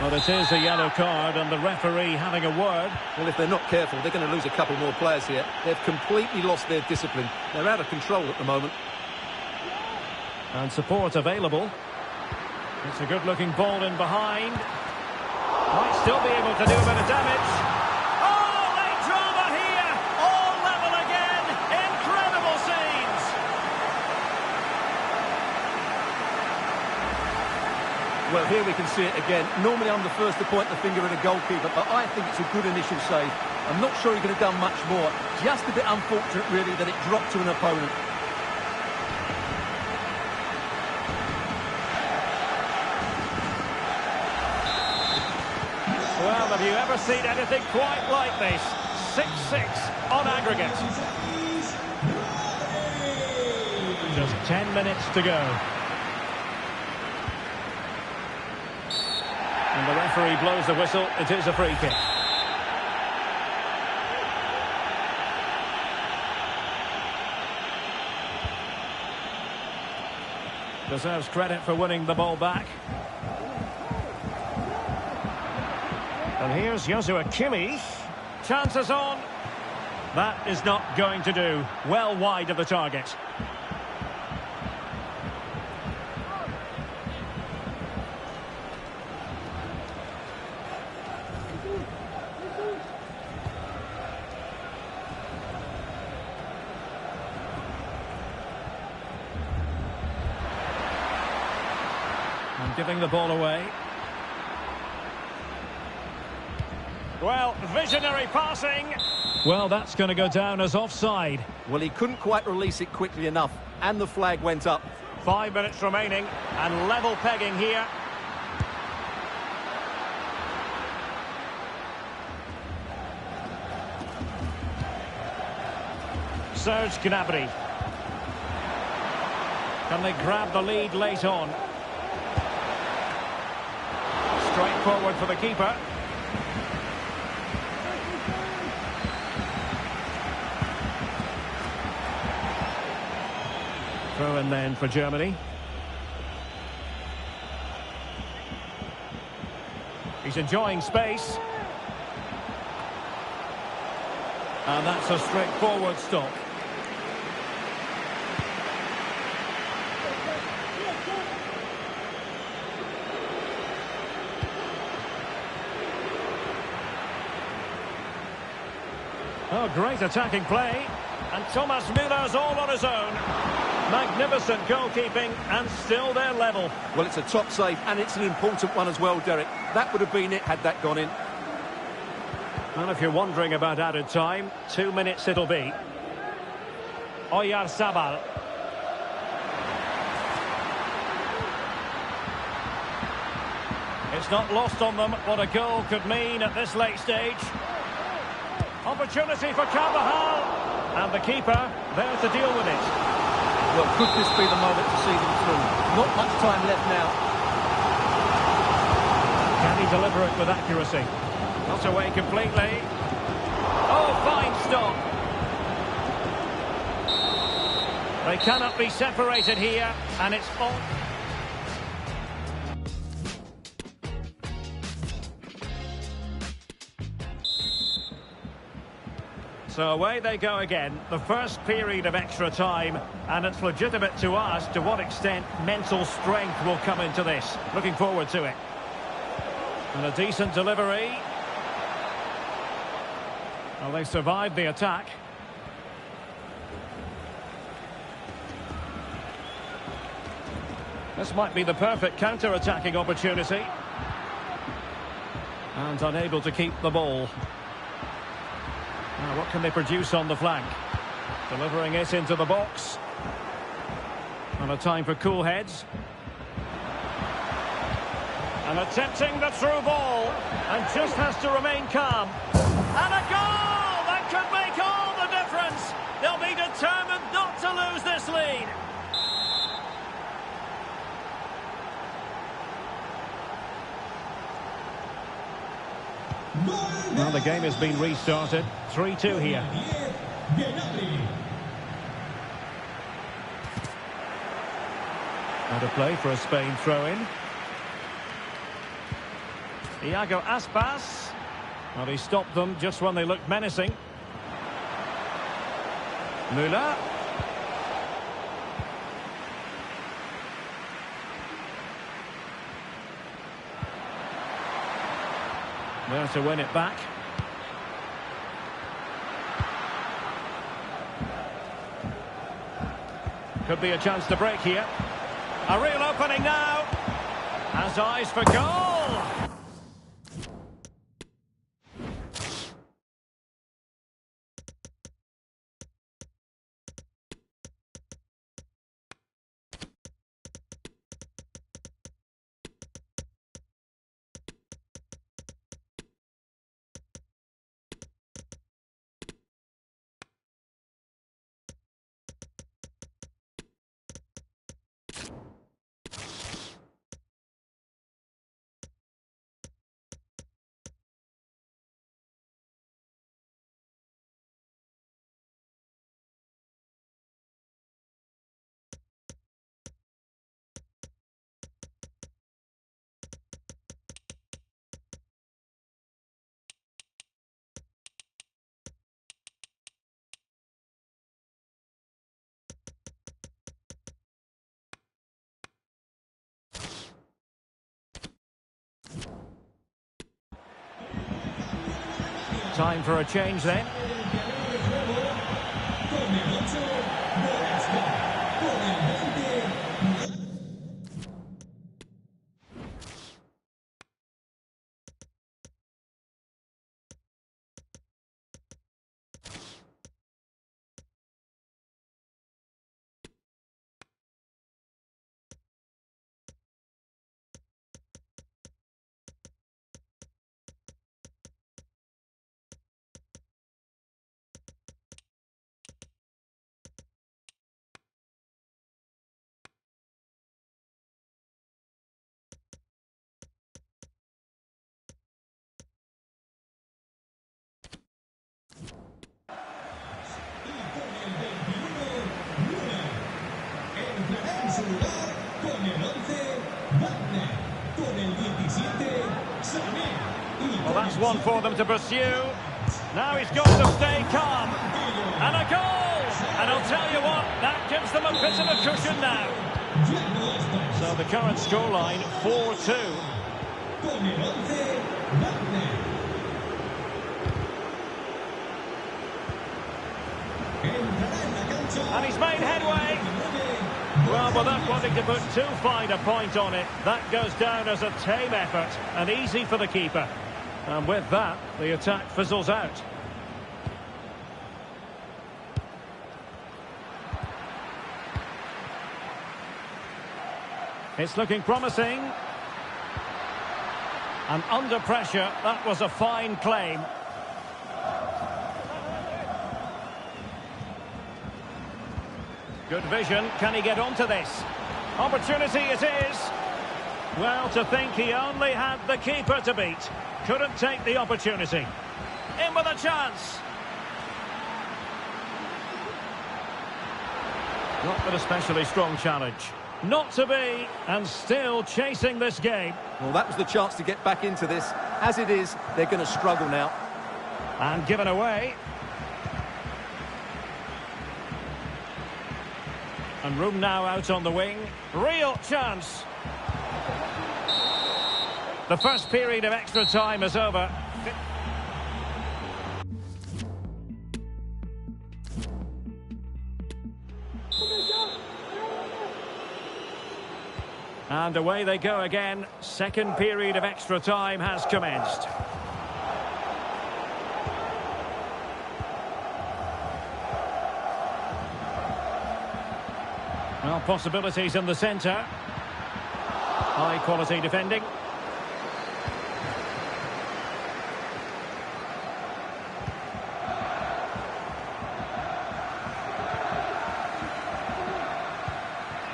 S1: Well, it is a yellow card, and the referee having a word.
S2: Well, if they're not careful, they're going to lose a couple more players here. They've completely lost their discipline. They're out of control at the moment.
S1: And support available. It's a good-looking ball in behind. Might still be able to do a bit of damage. Oh, late drama here. All level again. Incredible scenes.
S2: Well, here we can see it again. Normally I'm the first to point the finger at a goalkeeper, but I think it's a good initial save. I'm not sure he could have done much more. Just a bit unfortunate, really, that it dropped to an opponent.
S1: Well, have you ever seen anything quite like this? 6-6 on aggregate. Just 10 minutes to go. And the referee blows the whistle. It is a free kick. Deserves credit for winning the ball back. And here's Joshua Kimmich. Chances on. That is not going to do. Well wide of the target. And giving the ball away. Well, visionary passing. Well, that's going to go down as offside.
S2: Well, he couldn't quite release it quickly enough, and the flag went up.
S1: 5 minutes remaining, and level pegging here. Serge Gnabry. Can they grab the lead late on? Straight forward for the keeper. Throw in then for Germany. He's enjoying space. And that's a straightforward stop. Oh, great attacking play. And Thomas Müller's all on his own. Magnificent goalkeeping, and still they're level.
S2: Well, it's a top save, and it's an important one as well, Derek. That would have been it had that gone in.
S1: Well, if you're wondering about added time, 2 minutes it'll be. A.C.A.B. It's not lost on them what a goal could mean at this late stage. Opportunity for Carvajal. And the keeper there to deal with it.
S2: Well, could this be the moment to see them through? Not much time left now.
S1: Can he deliver it with accuracy? Not away completely. Oh, fine stop. They cannot be separated here, and it's all... So away they go again, the first period of extra time, and it's legitimate to ask to what extent mental strength will come into this. Looking forward to it. And a decent delivery. Well, they survived the attack. This might be the perfect counter-attacking opportunity. And unable to keep the ball. Now, what can they produce on the flank? Delivering it into the box. And a time for cool heads. And attempting the through ball. And just has to remain calm. And a goal! That could make all the difference. They'll be determined not to lose this lead. Well, the game has been restarted. 3-2 here. Out of play for a Spain throw-in. Iago Aspas. Well, he stopped them just when they looked menacing. Müller. There to win it back. Could be a chance to break here. A real opening now. Has eyes for goal. Time for a change then. Well, that's one for them to pursue. Now he's got to stay calm. And a goal! And I'll tell you what, that gives them a bit of a cushion now. So the current scoreline, 4-2. And he's made headway. Well, without wanting to put too fine a point on it, that goes down as a tame effort and easy for the keeper. And with that, the attack fizzles out. It's looking promising. And under pressure, that was a fine claim. Good vision. Can he get onto this? Opportunity it is. Well, to think he only had the keeper to beat. Couldn't take the opportunity. In with a chance. Not an especially strong challenge. Not to be, and still chasing this game.
S2: Well, that was the chance to get back into this. As it is, they're going to struggle now.
S1: And given away. And room now out on the wing. Real chance. The first period of extra time is over. And away they go again. Second period of extra time has commenced. Well, possibilities in the centre. High quality defending.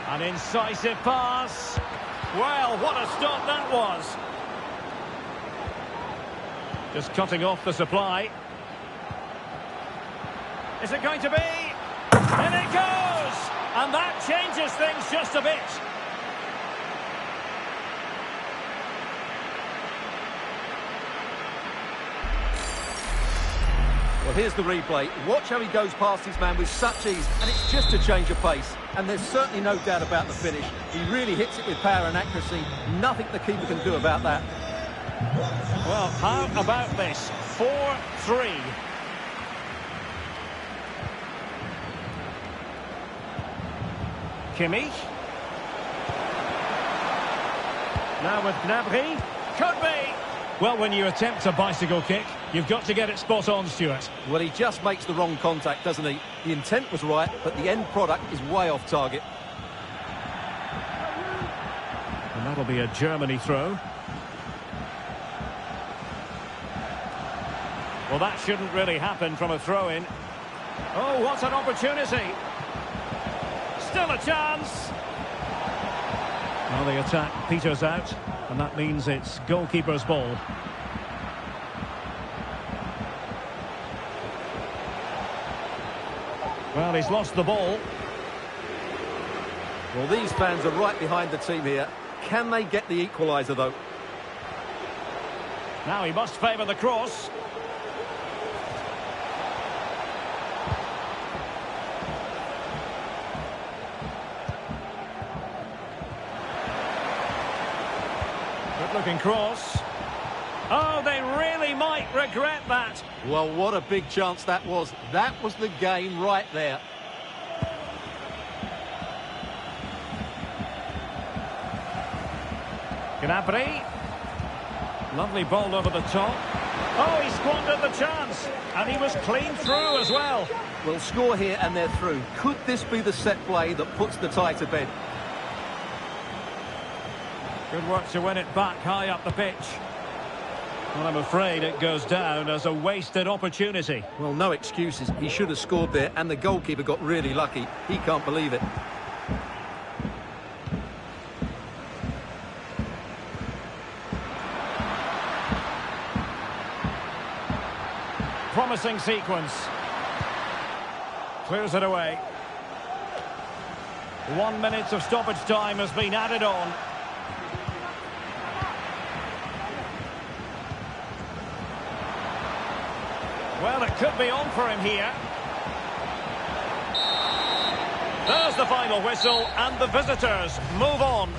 S1: An incisive pass. Well, what a stop that was. Just cutting off the supply. Is it going to be? And it goes! And that changes things just a bit.
S2: Well, here's the replay. Watch how he goes past his man with such ease, and it's just a change of pace. And there's certainly no doubt about the finish. He really hits it with power and accuracy. Nothing the keeper can do about that.
S1: Well, how about this? 4-3. Kimmich. Now with Gnabry. Could be. Well, when you attempt a bicycle kick, you've got to get it spot on, Stuart.
S2: Well, he just makes the wrong contact, doesn't he? The intent was right, but the end product is way off target.
S1: And that'll be a Germany throw. Well, that shouldn't really happen from a throw-in. Oh, what an opportunity. Still a chance. Well, the attack peters out, and that means it's goalkeeper's ball. Well, he's lost the ball.
S2: Well, these fans are right behind the team here. Can they get the equaliser, though?
S1: Now he must favour the cross. Good-looking cross. Oh, they really might regret that.
S2: Well, what a big chance that was. That was the game right there.
S1: Gnabry. Lovely ball over the top. Oh, he squandered the chance. And he was clean through as well.
S2: Well, score here and they're through. Could this be the set play that puts the tie to bed?
S1: Good work to win it back high up the pitch. Well, I'm afraid it goes down as a wasted opportunity.
S2: Well, no excuses. He should have scored there, and the goalkeeper got really lucky. He can't believe it.
S1: Promising sequence. Clears it away. 1 minute of stoppage time has been added on. Well, it could be on for him here. There's the final whistle, and the visitors move on.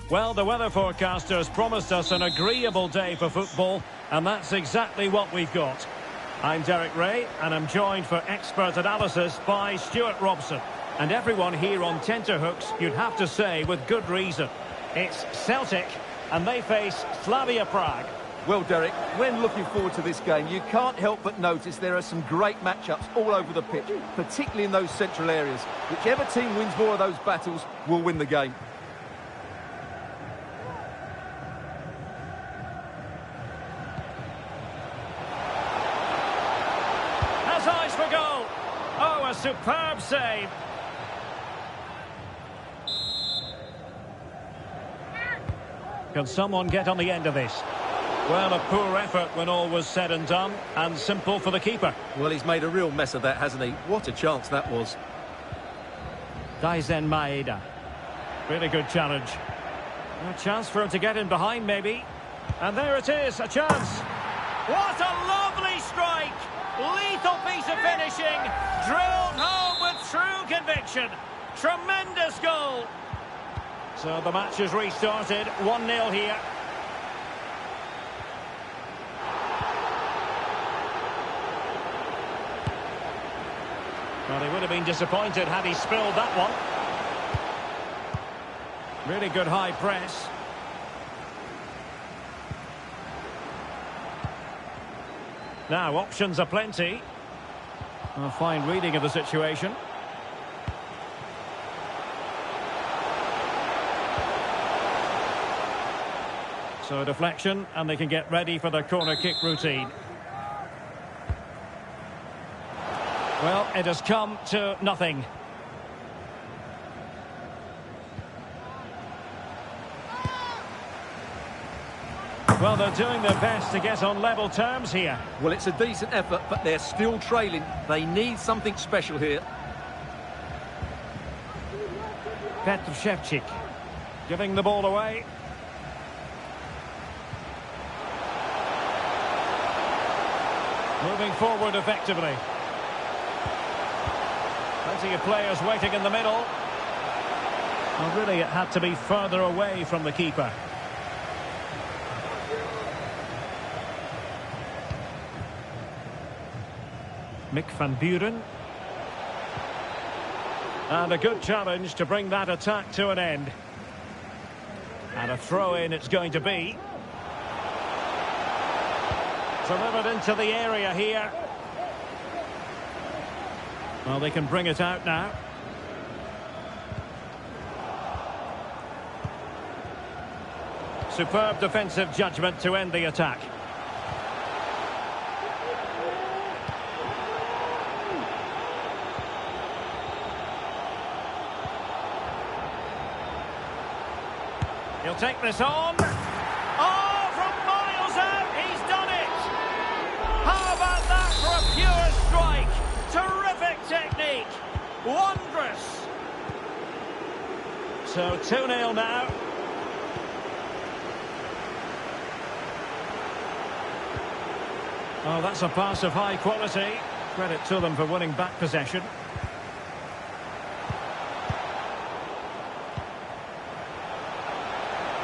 S1: Well, the weather forecasters promised us an agreeable day for football, and that's exactly what we've got. I'm Derek Ray, and I'm joined for expert analysis by Stuart Robson. And everyone here on tenterhooks, you'd have to say with good reason. It's Celtic, and they face Slavia Prague.
S2: Well, Derek, when looking forward to this game, you can't help but notice there are some great matchups all over the pitch, particularly in those central areas. Whichever team wins more of those battles will win the game.
S1: Has eyes for goal. Oh, a superb save. Can someone get on the end of this? Well, a poor effort when all was said and done, and simple for the keeper.
S2: Well, he's made a real mess of that, hasn't he? What a chance that was.
S1: Daizen Maeda. Really good challenge. A chance for him to get in behind, maybe. And there it is, a chance. What a lovely strike! Lethal piece of finishing. Drilled home with true conviction. Tremendous goal. So the match has restarted. 1-0 here. Well, he would have been disappointed had he spilled that one. Really good high press. Now, options are plenty. A fine reading of the situation. So a deflection, and they can get ready for their corner kick routine. Well, it has come to nothing. Well, they're doing their best to get on level terms here.
S2: Well, it's a decent effort, but they're still trailing. They need something special here.
S1: Petr Ševčík giving the ball away. Moving forward effectively. Plenty of players waiting in the middle. Well, really, it had to be further away from the keeper. Mick van Buren. And a good challenge to bring that attack to an end. And a throw-in it's going to be. Delivered into the area here. Well, they can bring it out now. Superb defensive judgment to end the attack. He'll take this on. Oh, from miles out, he's done it. How about that for a pure strike? Terrific technique. Wondrous. So 2-0 now. Oh, that's a pass of high quality. Credit to them for winning back possession.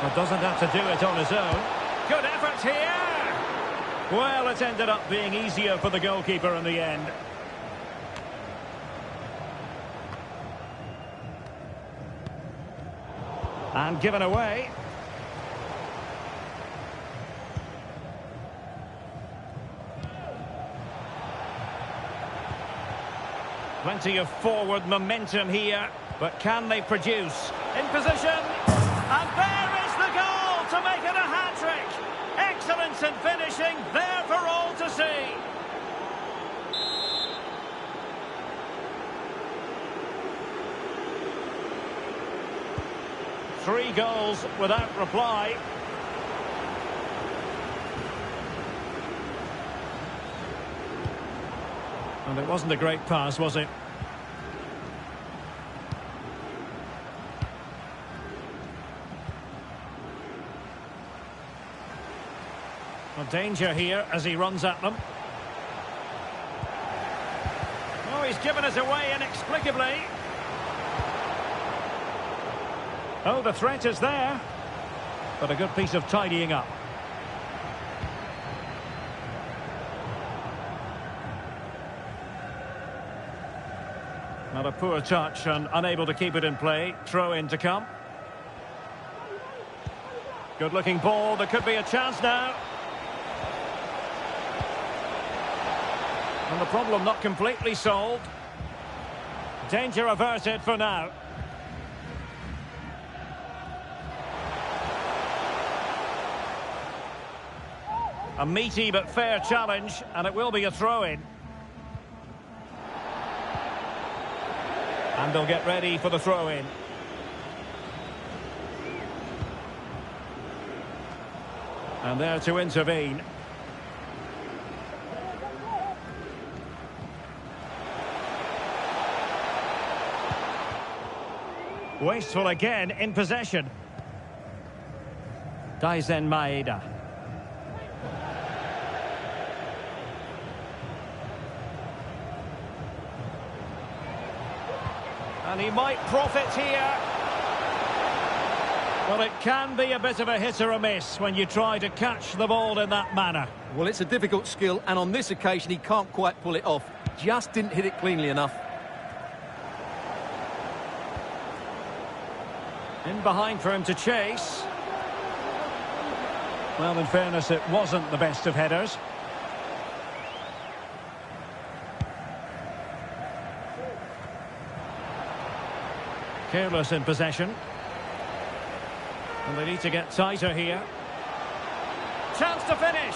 S1: Well, doesn't have to do it on his own. Good effort here. Well, it ended up being easier for the goalkeeper in the end. And given away. Plenty of forward momentum here, but can they produce? In position, and there is the goal to make it a hat-trick. Excellence in finishing, there for all to see. Three goals without reply. And it wasn't a great pass, was it? Well, danger here as he runs at them. Oh, he's given us away inexplicably. Oh, the threat is there. But a good piece of tidying up. Not a poor touch and unable to keep it in play. Throw in to come. Good looking ball. There could be a chance now. And the problem not completely solved. Danger averted for now. A meaty but fair challenge, and it will be a throw-in. And they'll get ready for the throw-in. And there to intervene. Wasteful again in possession. Daizen Maeda. And he might profit here. Well, it can be a bit of a hit or a miss when you try to catch the ball in that manner.
S2: Well, it's a difficult skill, and on this occasion he can't quite pull it off. Just didn't hit it cleanly enough.
S1: In behind for him to chase. Well, in fairness, it wasn't the best of headers. Careless in possession. And they need to get tighter here. Chance to finish.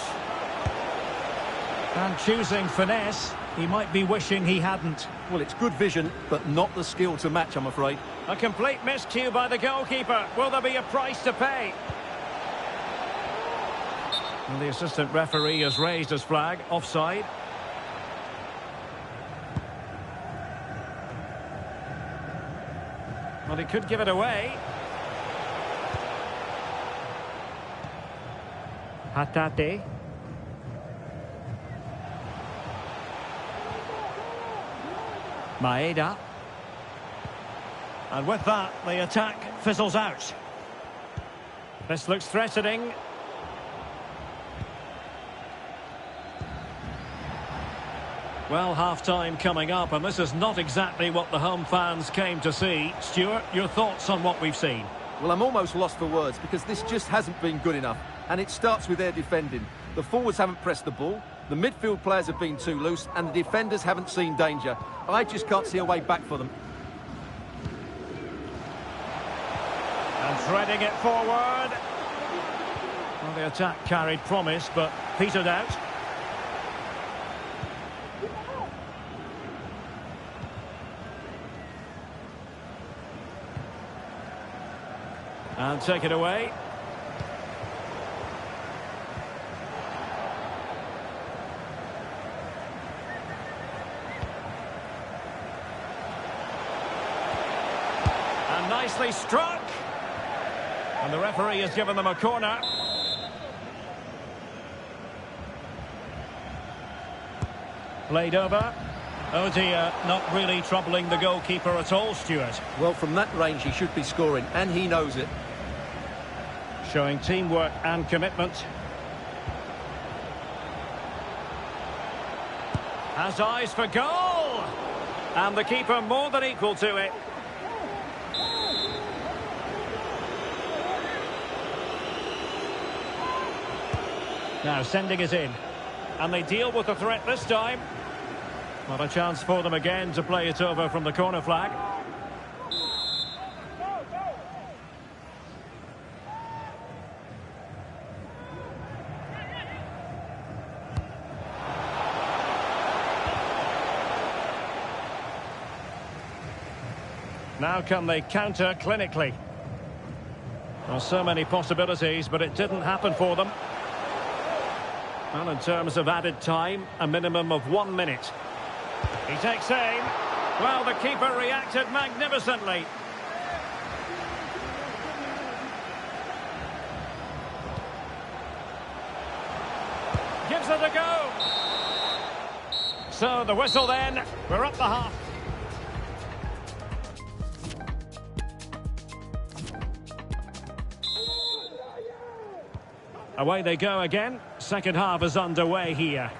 S1: And choosing finesse, he might be wishing he hadn't.
S2: Well, it's good vision, but not the skill to match, I'm afraid.
S1: A complete miscue by the goalkeeper. Will there be a price to pay? And the assistant referee has raised his flag. Offside. Well, he could give it away. Hatate. Maeda. And with that, the attack fizzles out. This looks threatening. Well, half-time coming up, and this is not exactly what the home fans came to see. Stuart, your thoughts on what we've seen?
S2: Well, I'm almost lost for words, because this just hasn't been good enough. And it starts with their defending. The forwards haven't pressed the ball, the midfield players have been too loose, and the defenders haven't seen danger. I just can't see a way back for them.
S1: And threading it forward. Well, the attack carried promise, but petered out. And take it away. And nicely struck. And the referee has given them a corner. Played over. Oh dear, not really troubling the goalkeeper at all, Stuart.
S2: Well, from that range he should be scoring, and he knows it.
S1: Showing teamwork and commitment. Has eyes for goal! And the keeper more than equal to it. Now sending it in. And they deal with the threat this time. Not a chance for them again to play it over from the corner flag. Now can they counter clinically? Well, so many possibilities, but it didn't happen for them. Well, in terms of added time, a minimum of 1 minute. He takes aim. Well, the keeper reacted magnificently. Gives it a go. So the whistle then. We're up the half. Away they go again. Second half is underway here.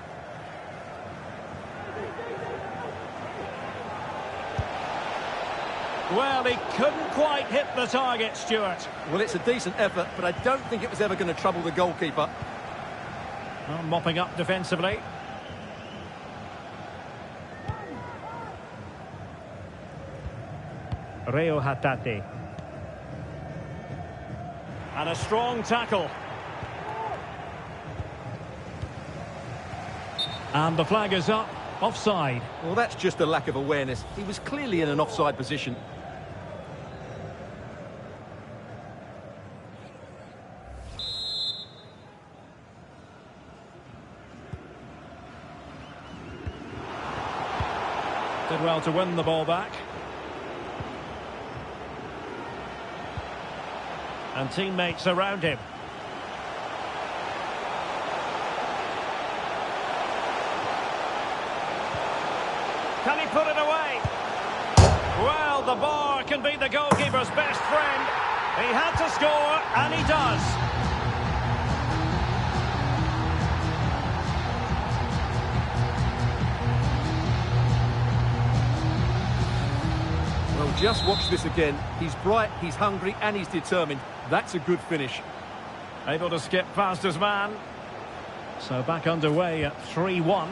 S1: Well, he couldn't quite hit the target, Stuart.
S2: Well, it's a decent effort, but I don't think it was ever going to trouble the goalkeeper.
S1: Well, mopping up defensively. A.C.A.B. And a strong tackle. And the flag is up. Offside.
S2: Well, that's just a lack of awareness. He was clearly in an offside position.
S1: Did well to win the ball back. And teammates around him. Can he put it away? Well, the bar can be the goalkeeper's best friend. He had to score, and he does.
S2: Well, just watch this again. He's bright, he's hungry, and he's determined. That's a good finish.
S1: Able to skip past his man. So back underway at 3-1.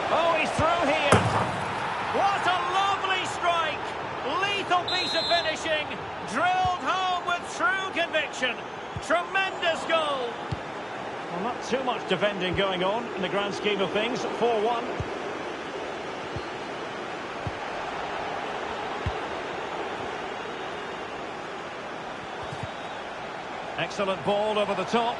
S1: Oh, he's through here. What a lovely strike. Lethal piece of finishing. Drilled home with true conviction. Tremendous goal. Well, not too much defending going on in the grand scheme of things. 4-1. Excellent ball over the top.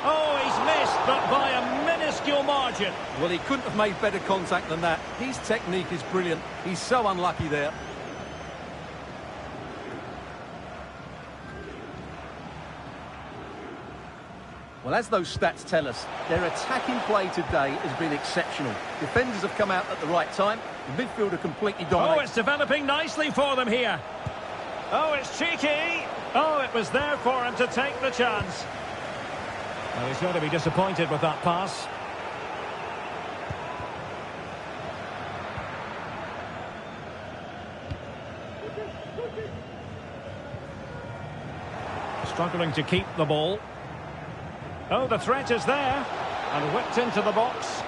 S1: Oh, he's missed, but by a minuscule margin.
S2: Well, he couldn't have made better contact than that. His technique is brilliant. He's so unlucky there. Well, as those stats tell us, their attacking play today has been exceptional. Defenders have come out at the right time. The midfield are completely dominating.
S1: Oh, it's developing nicely for them here. Oh, it's cheeky. Oh, it was there for him to take the chance. Well, he's going to be disappointed with that pass. Struggling to keep the ball. Oh, the threat is there. And whipped into the box.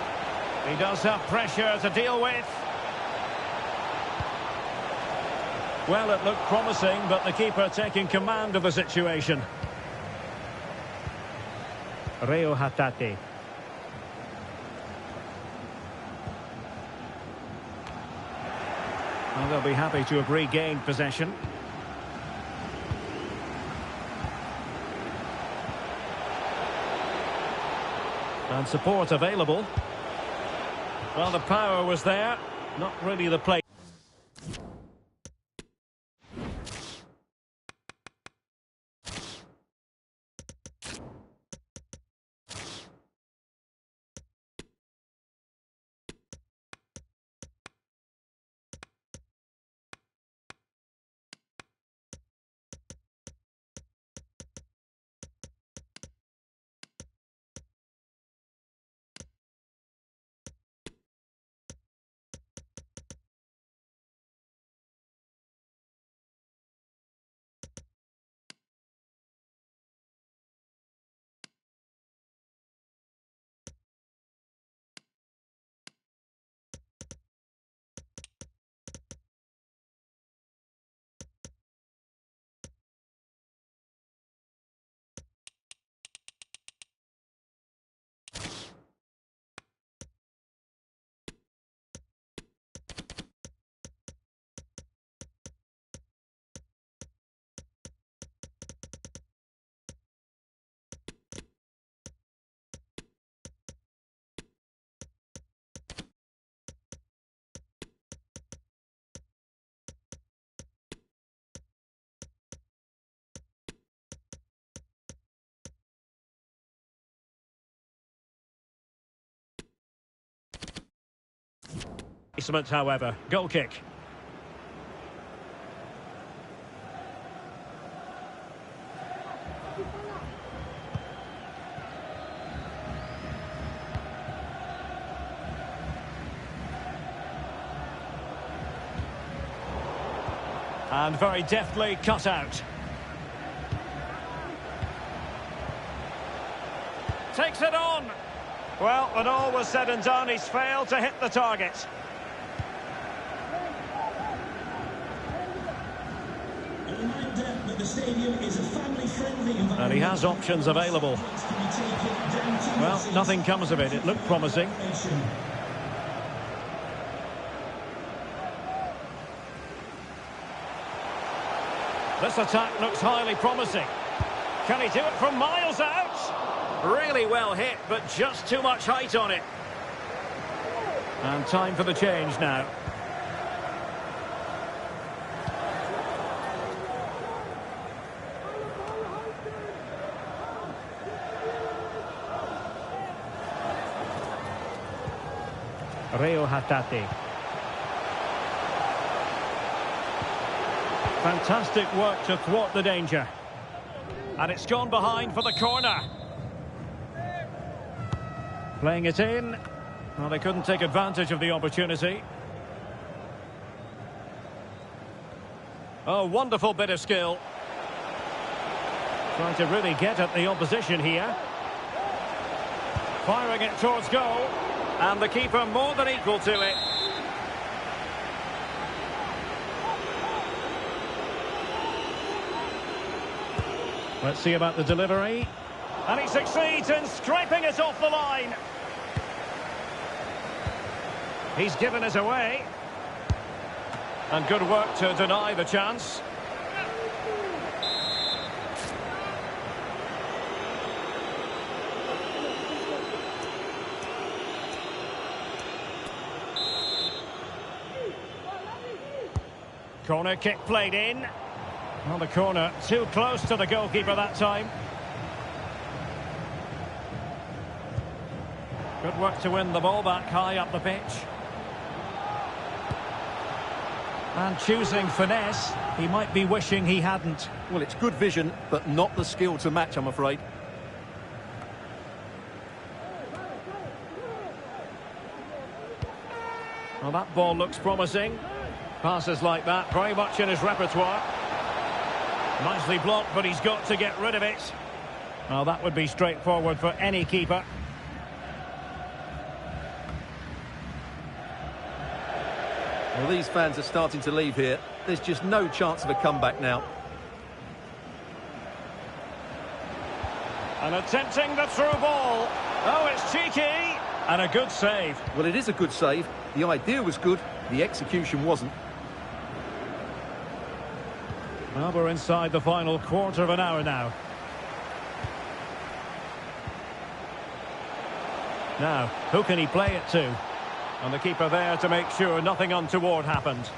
S1: He does have pressure to deal with. Well, it looked promising, but the keeper taking command of the situation. A.C.A.B. Well, they'll be happy to have regained possession. And support available. Well, the power was there, not really the play. However, goal kick. And very deftly cut out. Takes it on. Well, when all was said and done, he's failed to hit the target.
S4: A reminder that the stadium is a family-friendly environment.
S1: And he has options available. Well, nothing comes of it. It looked promising. This attack looks highly promising. Can he do it from miles out? Really well hit, but just too much height on it. And time for the change now. Reo Hatate. Fantastic work to thwart the danger. And it's gone behind for the corner. Playing it in. Well, they couldn't take advantage of the opportunity. Oh, wonderful bit of skill. Trying to really get at the opposition here. Firing it towards goal. And the keeper more than equal to it. Let's see about the delivery. And he succeeds in scraping it off the line. He's given it away. And good work to deny the chance. Corner kick played in. Well, the corner too close to the goalkeeper that time. Good work to win the ball back high up the pitch. And choosing finesse, he might be wishing he hadn't.
S2: Well, it's good vision, but not the skill to match, I'm afraid.
S1: Well, that ball looks promising. Passes like that, very much in his repertoire. Nicely blocked, but he's got to get rid of it. Well, that would be straightforward for any keeper.
S2: Well, these fans are starting to leave here. There's just no chance of a comeback now.
S1: And attempting the through ball. Oh, it's cheeky. And a good save.
S2: Well, it is a good save. The idea was good, the execution wasn't.
S1: Well, we're inside the final quarter of an hour now. Now, who can he play it to? And the keeper there to make sure nothing untoward happened.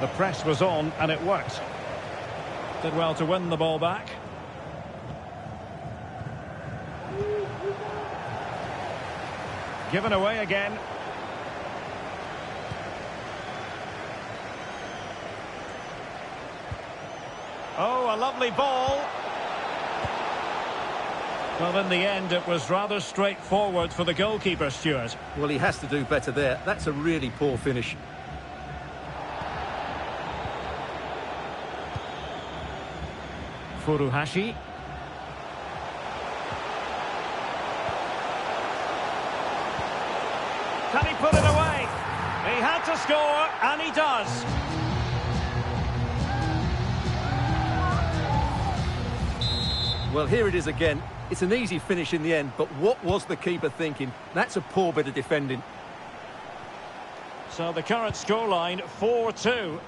S1: The press was on and it worked. Did well to win the ball back. Given away again. Oh, a lovely ball. Well, in the end, it was rather straightforward for the goalkeeper, Stuart.
S2: Well, he has to do better there. That's a really poor finish.
S1: Furuhashi. Can he put it away? He had to score, and he does.
S2: Well, here it is again. It's an easy finish in the end, but what was the keeper thinking? That's a poor bit of defending.
S1: So the current scoreline, 4-2.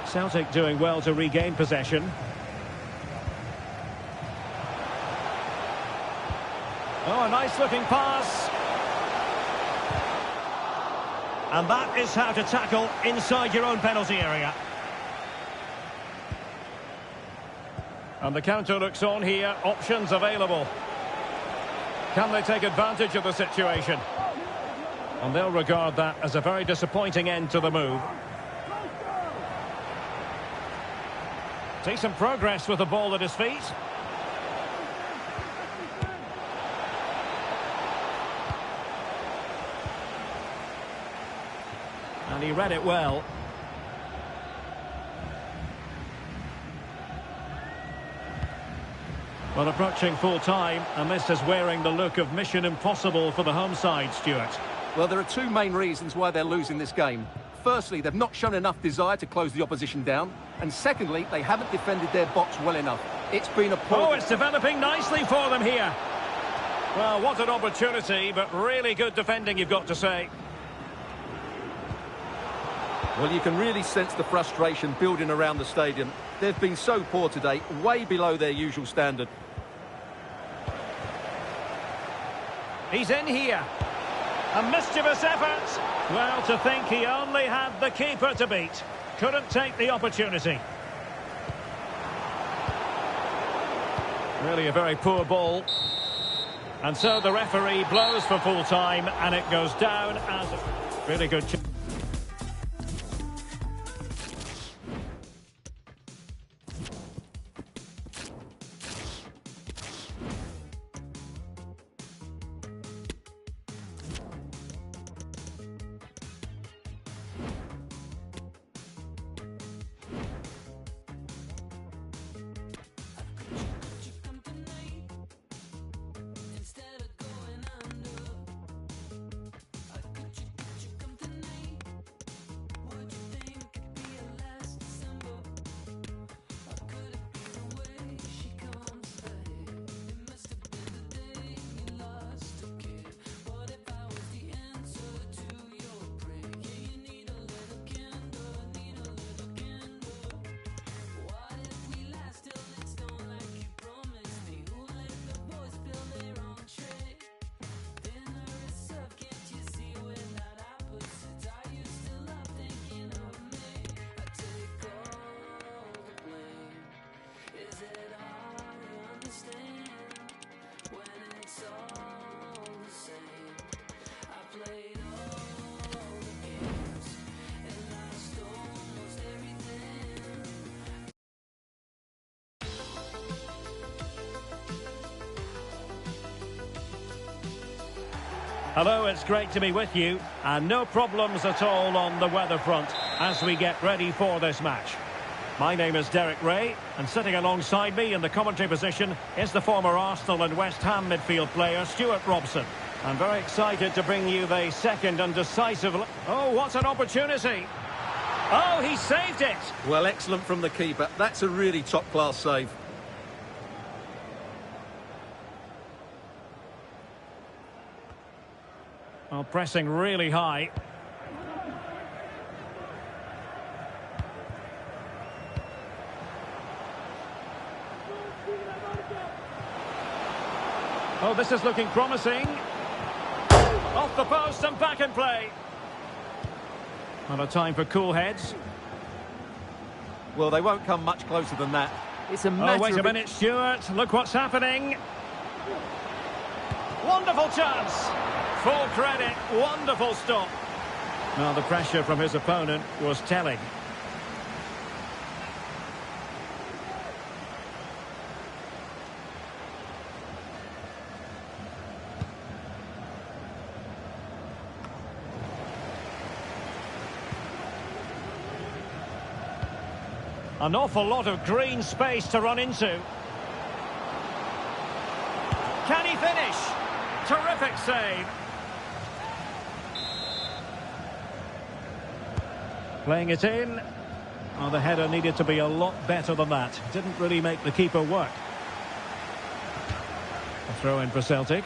S1: Celtic doing well to regain possession. Oh, a nice-looking pass. And that is how to tackle inside your own penalty area. And the counter looks on here. Options available. Can they take advantage of the situation? And they'll regard that as a very disappointing end to the move. Decent progress with the ball at his feet. And he read it well. Well, approaching full time, and this is wearing the look of mission impossible for the home side, Stuart.
S2: Well, there are two main reasons why they're losing this game. Firstly, they've not shown enough desire to close the opposition down. And secondly, they haven't defended their box well enough. It's been a poor...
S1: Oh, it's developing nicely for them here. Well, what an opportunity, but really good defending, you've got to say.
S2: Well, you can really sense the frustration building around the stadium. They've been so poor today, way below their usual standard.
S1: He's in here. A mischievous effort. Well, to think he only had the keeper to beat. Couldn't take the opportunity. Really a very poor ball. And so the referee blows for full time, and it goes down as a really good... Hello, it's great to be with you, and no problems at all on the weather front as we get ready for this match. My name is Derek Ray, and sitting alongside me in the commentary position is the former Arsenal and West Ham midfield player Stuart Robson. I'm very excited to bring you the second and decisive... Oh, what an opportunity! Oh, he saved it!
S2: Well, excellent from the keeper. That's a really top-class save.
S1: Well, pressing really high. Oh, this is looking promising. Off the post and back in play. Not a time for cool heads.
S2: Well, they won't come much closer than that. It's a matter
S1: Oh, wait a minute, Stuart. Look what's happening. Wonderful chance. Full credit. Wonderful stop. Now, the pressure from his opponent was telling. An awful lot of green space to run into. Can he finish? Terrific save. Playing it in. Oh, the header needed to be a lot better than that. Didn't really make the keeper work. A throw in for Celtic.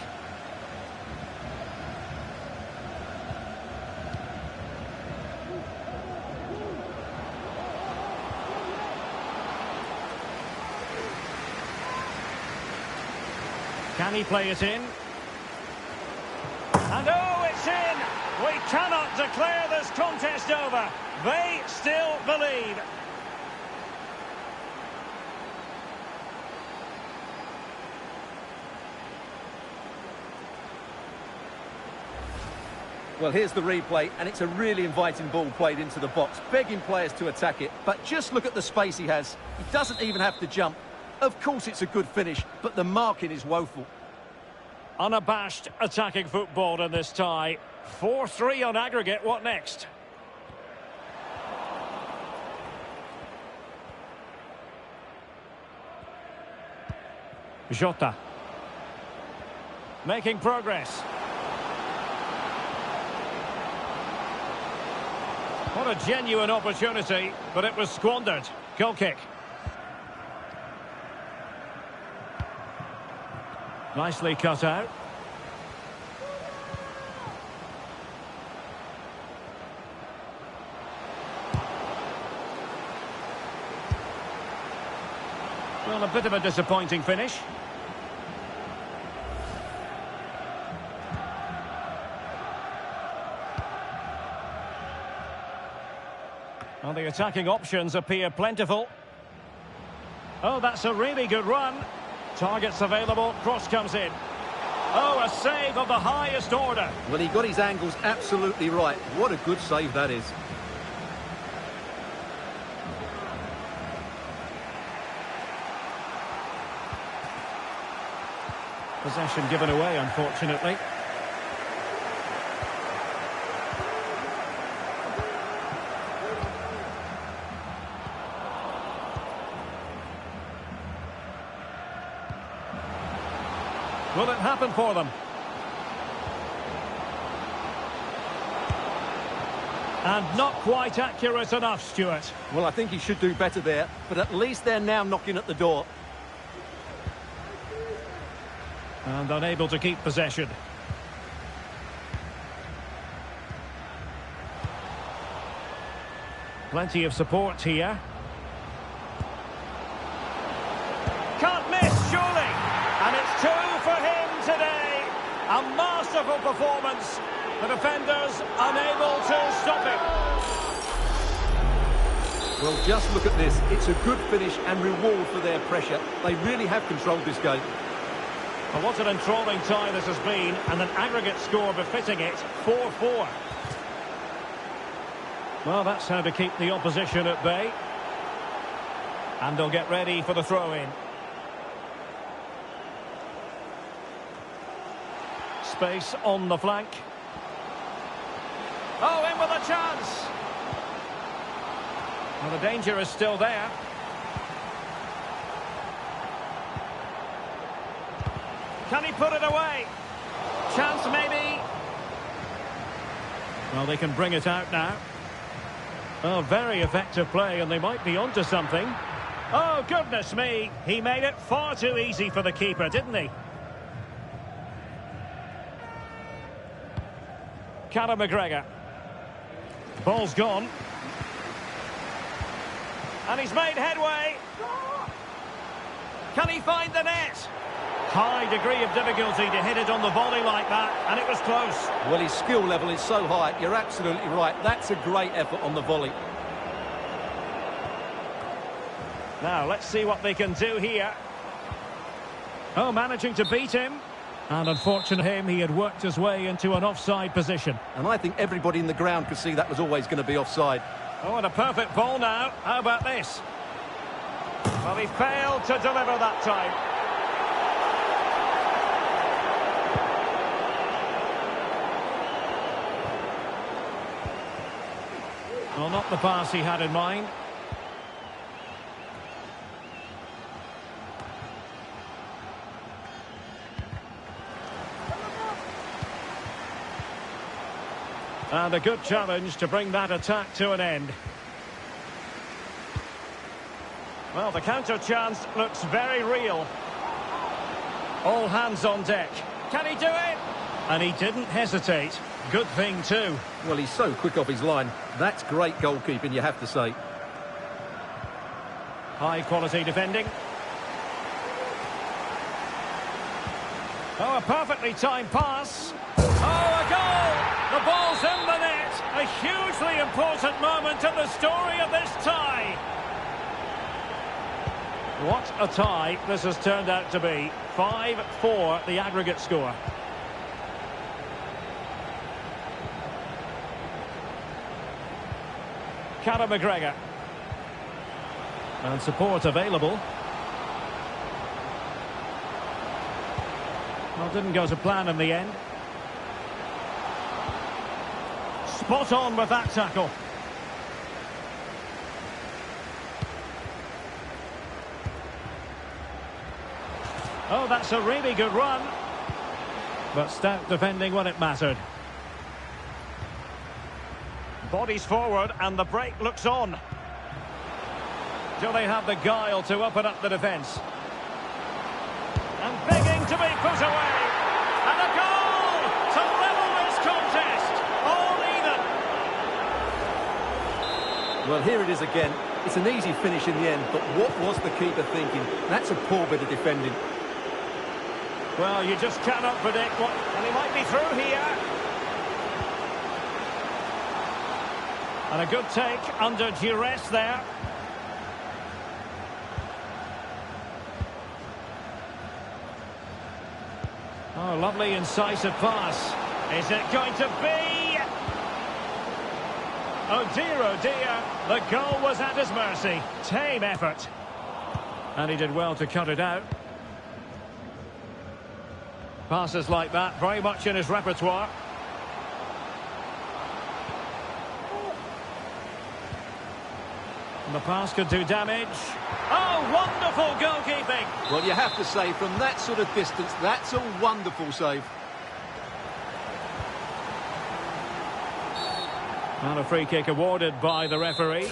S1: Can he play it in? And oh, it's in! We cannot declare this contest over. They still believe.
S2: Well, here's the replay, and it's a really inviting ball played into the box, begging players to attack it. But just look at the space he has. He doesn't even have to jump. Of course it's a good finish, but the marking is woeful.
S1: Unabashed attacking football in this tie. 4-3 on aggregate. What next? Jota. Making progress. What a genuine opportunity, but it was squandered. Goal kick. Nicely cut out. Well, a bit of a disappointing finish. Well, the attacking options appear plentiful. Oh, that's a really good run. Targets available, cross comes in. Oh, a save of the highest order.
S2: Well, he got his angles absolutely right. What a good save that is.
S1: Possession given away, unfortunately. Will it happen for them? And not quite accurate enough, Stuart.
S2: Well, I think he should do better there, but at least they're now knocking at the door.
S1: And unable to keep possession. Plenty of support here. Can't miss, surely. And it's 2 for him today. A masterful performance. The defenders unable to stop him.
S2: Well, just look at this. It's a good finish and reward for their pressure. They really have controlled this game.
S1: Well, what an enthralling tie this has been, and an aggregate score befitting it, 4-4. Well, that's how to keep the opposition at bay. And they'll get ready for the throw-in. Space on the flank. Oh, in with a chance. Well, the danger is still there. Can he put it away? Chance maybe. Well, they can bring it out now. Oh, very effective play, and they might be onto something. Oh, goodness me. He made it far too easy for the keeper, didn't he? Callum McGregor. Ball's gone. And he's made headway. Can he find the net? High degree of difficulty to hit it on the volley like that, and it was close.
S2: Well, his skill level is so high. You're absolutely right. That's a great effort on the volley.
S1: Now, let's see what they can do here. Oh, managing to beat him. And unfortunately for him, he had worked his way into an offside position.
S2: And I think everybody in the ground could see that was always going to be offside.
S1: Oh, and a perfect ball now. How about this? Well, he failed to deliver that time. Well, not the pass he had in mind. And a good challenge to bring that attack to an end. Well, the counter chance looks very real. All hands on deck. Can he do it? And he didn't hesitate. Good thing too.
S2: Well, he's so quick off his line. That's great goalkeeping, you have to say.
S1: High quality defending. Oh, a perfectly timed pass. Oh, a goal! The ball's in the net. A hugely important moment in the story of this tie. What a tie this has turned out to be. 5-4 the aggregate score. Callum McGregor. And support available. Well, didn't go to plan in the end. Spot on with that tackle. Oh, that's a really good run. But stout defending when it mattered. Bodies forward and the break looks on. Do they have the guile to open up the defence? And begging to be put away. And a goal to level this contest. All even.
S2: Well, here it is again. It's an easy finish in the end, but what was the keeper thinking? That's a poor bit of defending.
S1: Well, you just cannot predict what... And he might be through here. And a good take under duress there. Oh, lovely incisive pass. Is it going to be? Oh dear, the goal was at his mercy. Tame effort. And he did well to cut it out. Passes like that, very much in his repertoire. And the pass could do damage. Oh, wonderful goalkeeping!
S2: Well, you have to say, from that sort of distance, that's a wonderful save.
S1: And a free kick awarded by the referee.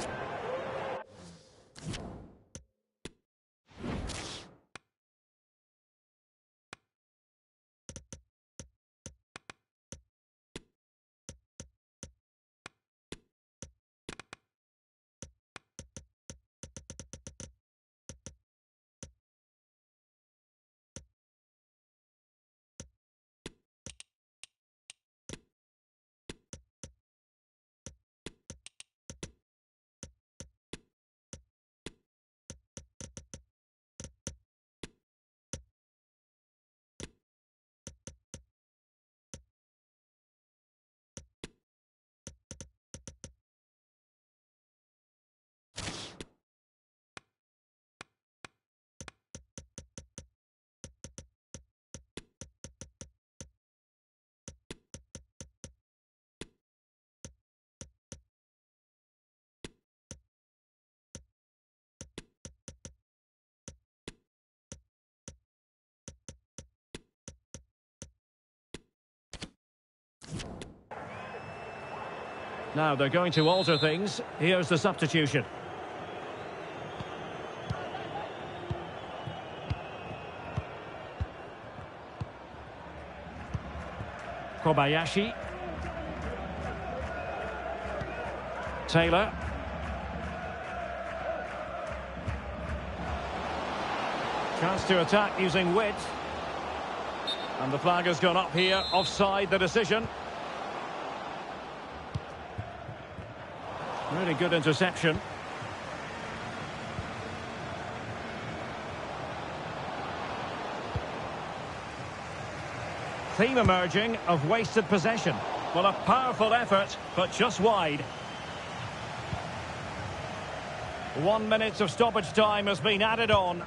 S1: Now they're going to alter things. Here's the substitution. Kobayashi. Taylor. Chance to attack using wit. And the flag has gone up here. Offside the decision. Really good interception. Theme emerging of wasted possession. Well, a powerful effort, but just wide. 1 minute of stoppage time has been added on.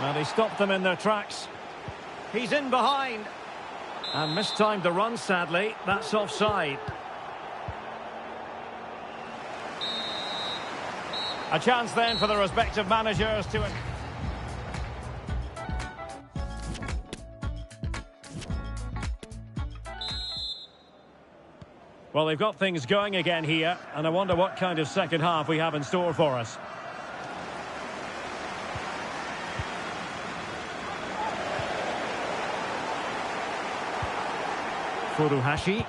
S1: Now they stopped them in their tracks. He's in behind. And mistimed the run, sadly. That's offside. A chance then for the respective managers to... Well, they've got things going again here, and I wonder what kind of second half we have in store for us. Furuhashi.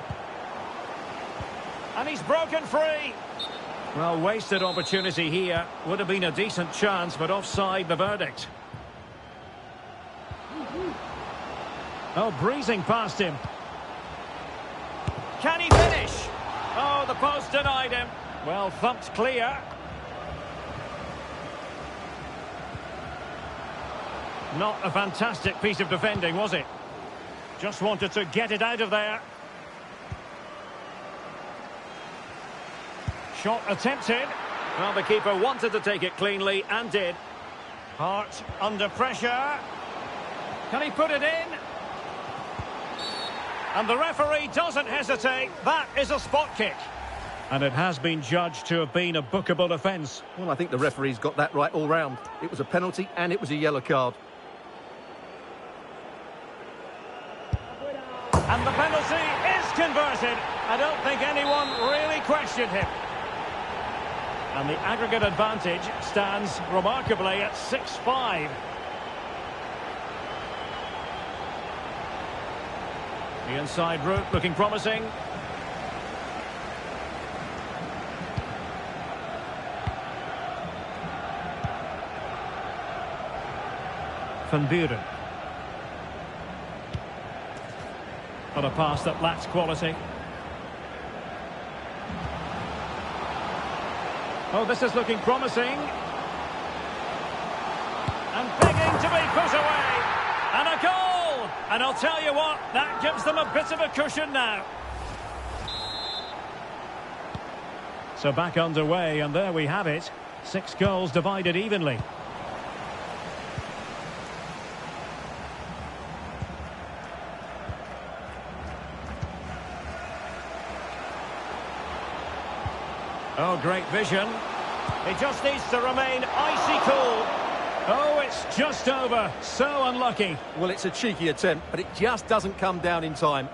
S1: And he's broken free. Well, wasted opportunity here. Would have been a decent chance, but offside the verdict. Oh, breezing past him. Can he finish? Oh, the post denied him. Well, thumped clear. Not a fantastic piece of defending, was it? Just wanted to get it out of there. Shot attempted.
S2: Well, the keeper wanted to take it cleanly and did.
S1: Hart under pressure. Can he put it in? And the referee doesn't hesitate. That is a spot kick. And it has been judged to have been a bookable offence.
S2: Well, I think the referee's got that right all round. It was a penalty and it was a yellow card.
S1: And the penalty is converted. I don't think anyone really questioned him. And the aggregate advantage stands remarkably at 6-5. The inside route looking promising. Van Buren. On a pass that lacks quality. Oh, this is looking promising. And begging to be put away. And a goal! And I'll tell you what, that gives them a bit of a cushion now. So back underway, and there we have it. 6 goals divided evenly. Oh, great vision. He just needs to remain icy cool. Oh, it's just over. So unlucky.
S2: Well, it's a cheeky attempt, but it just doesn't come down in time.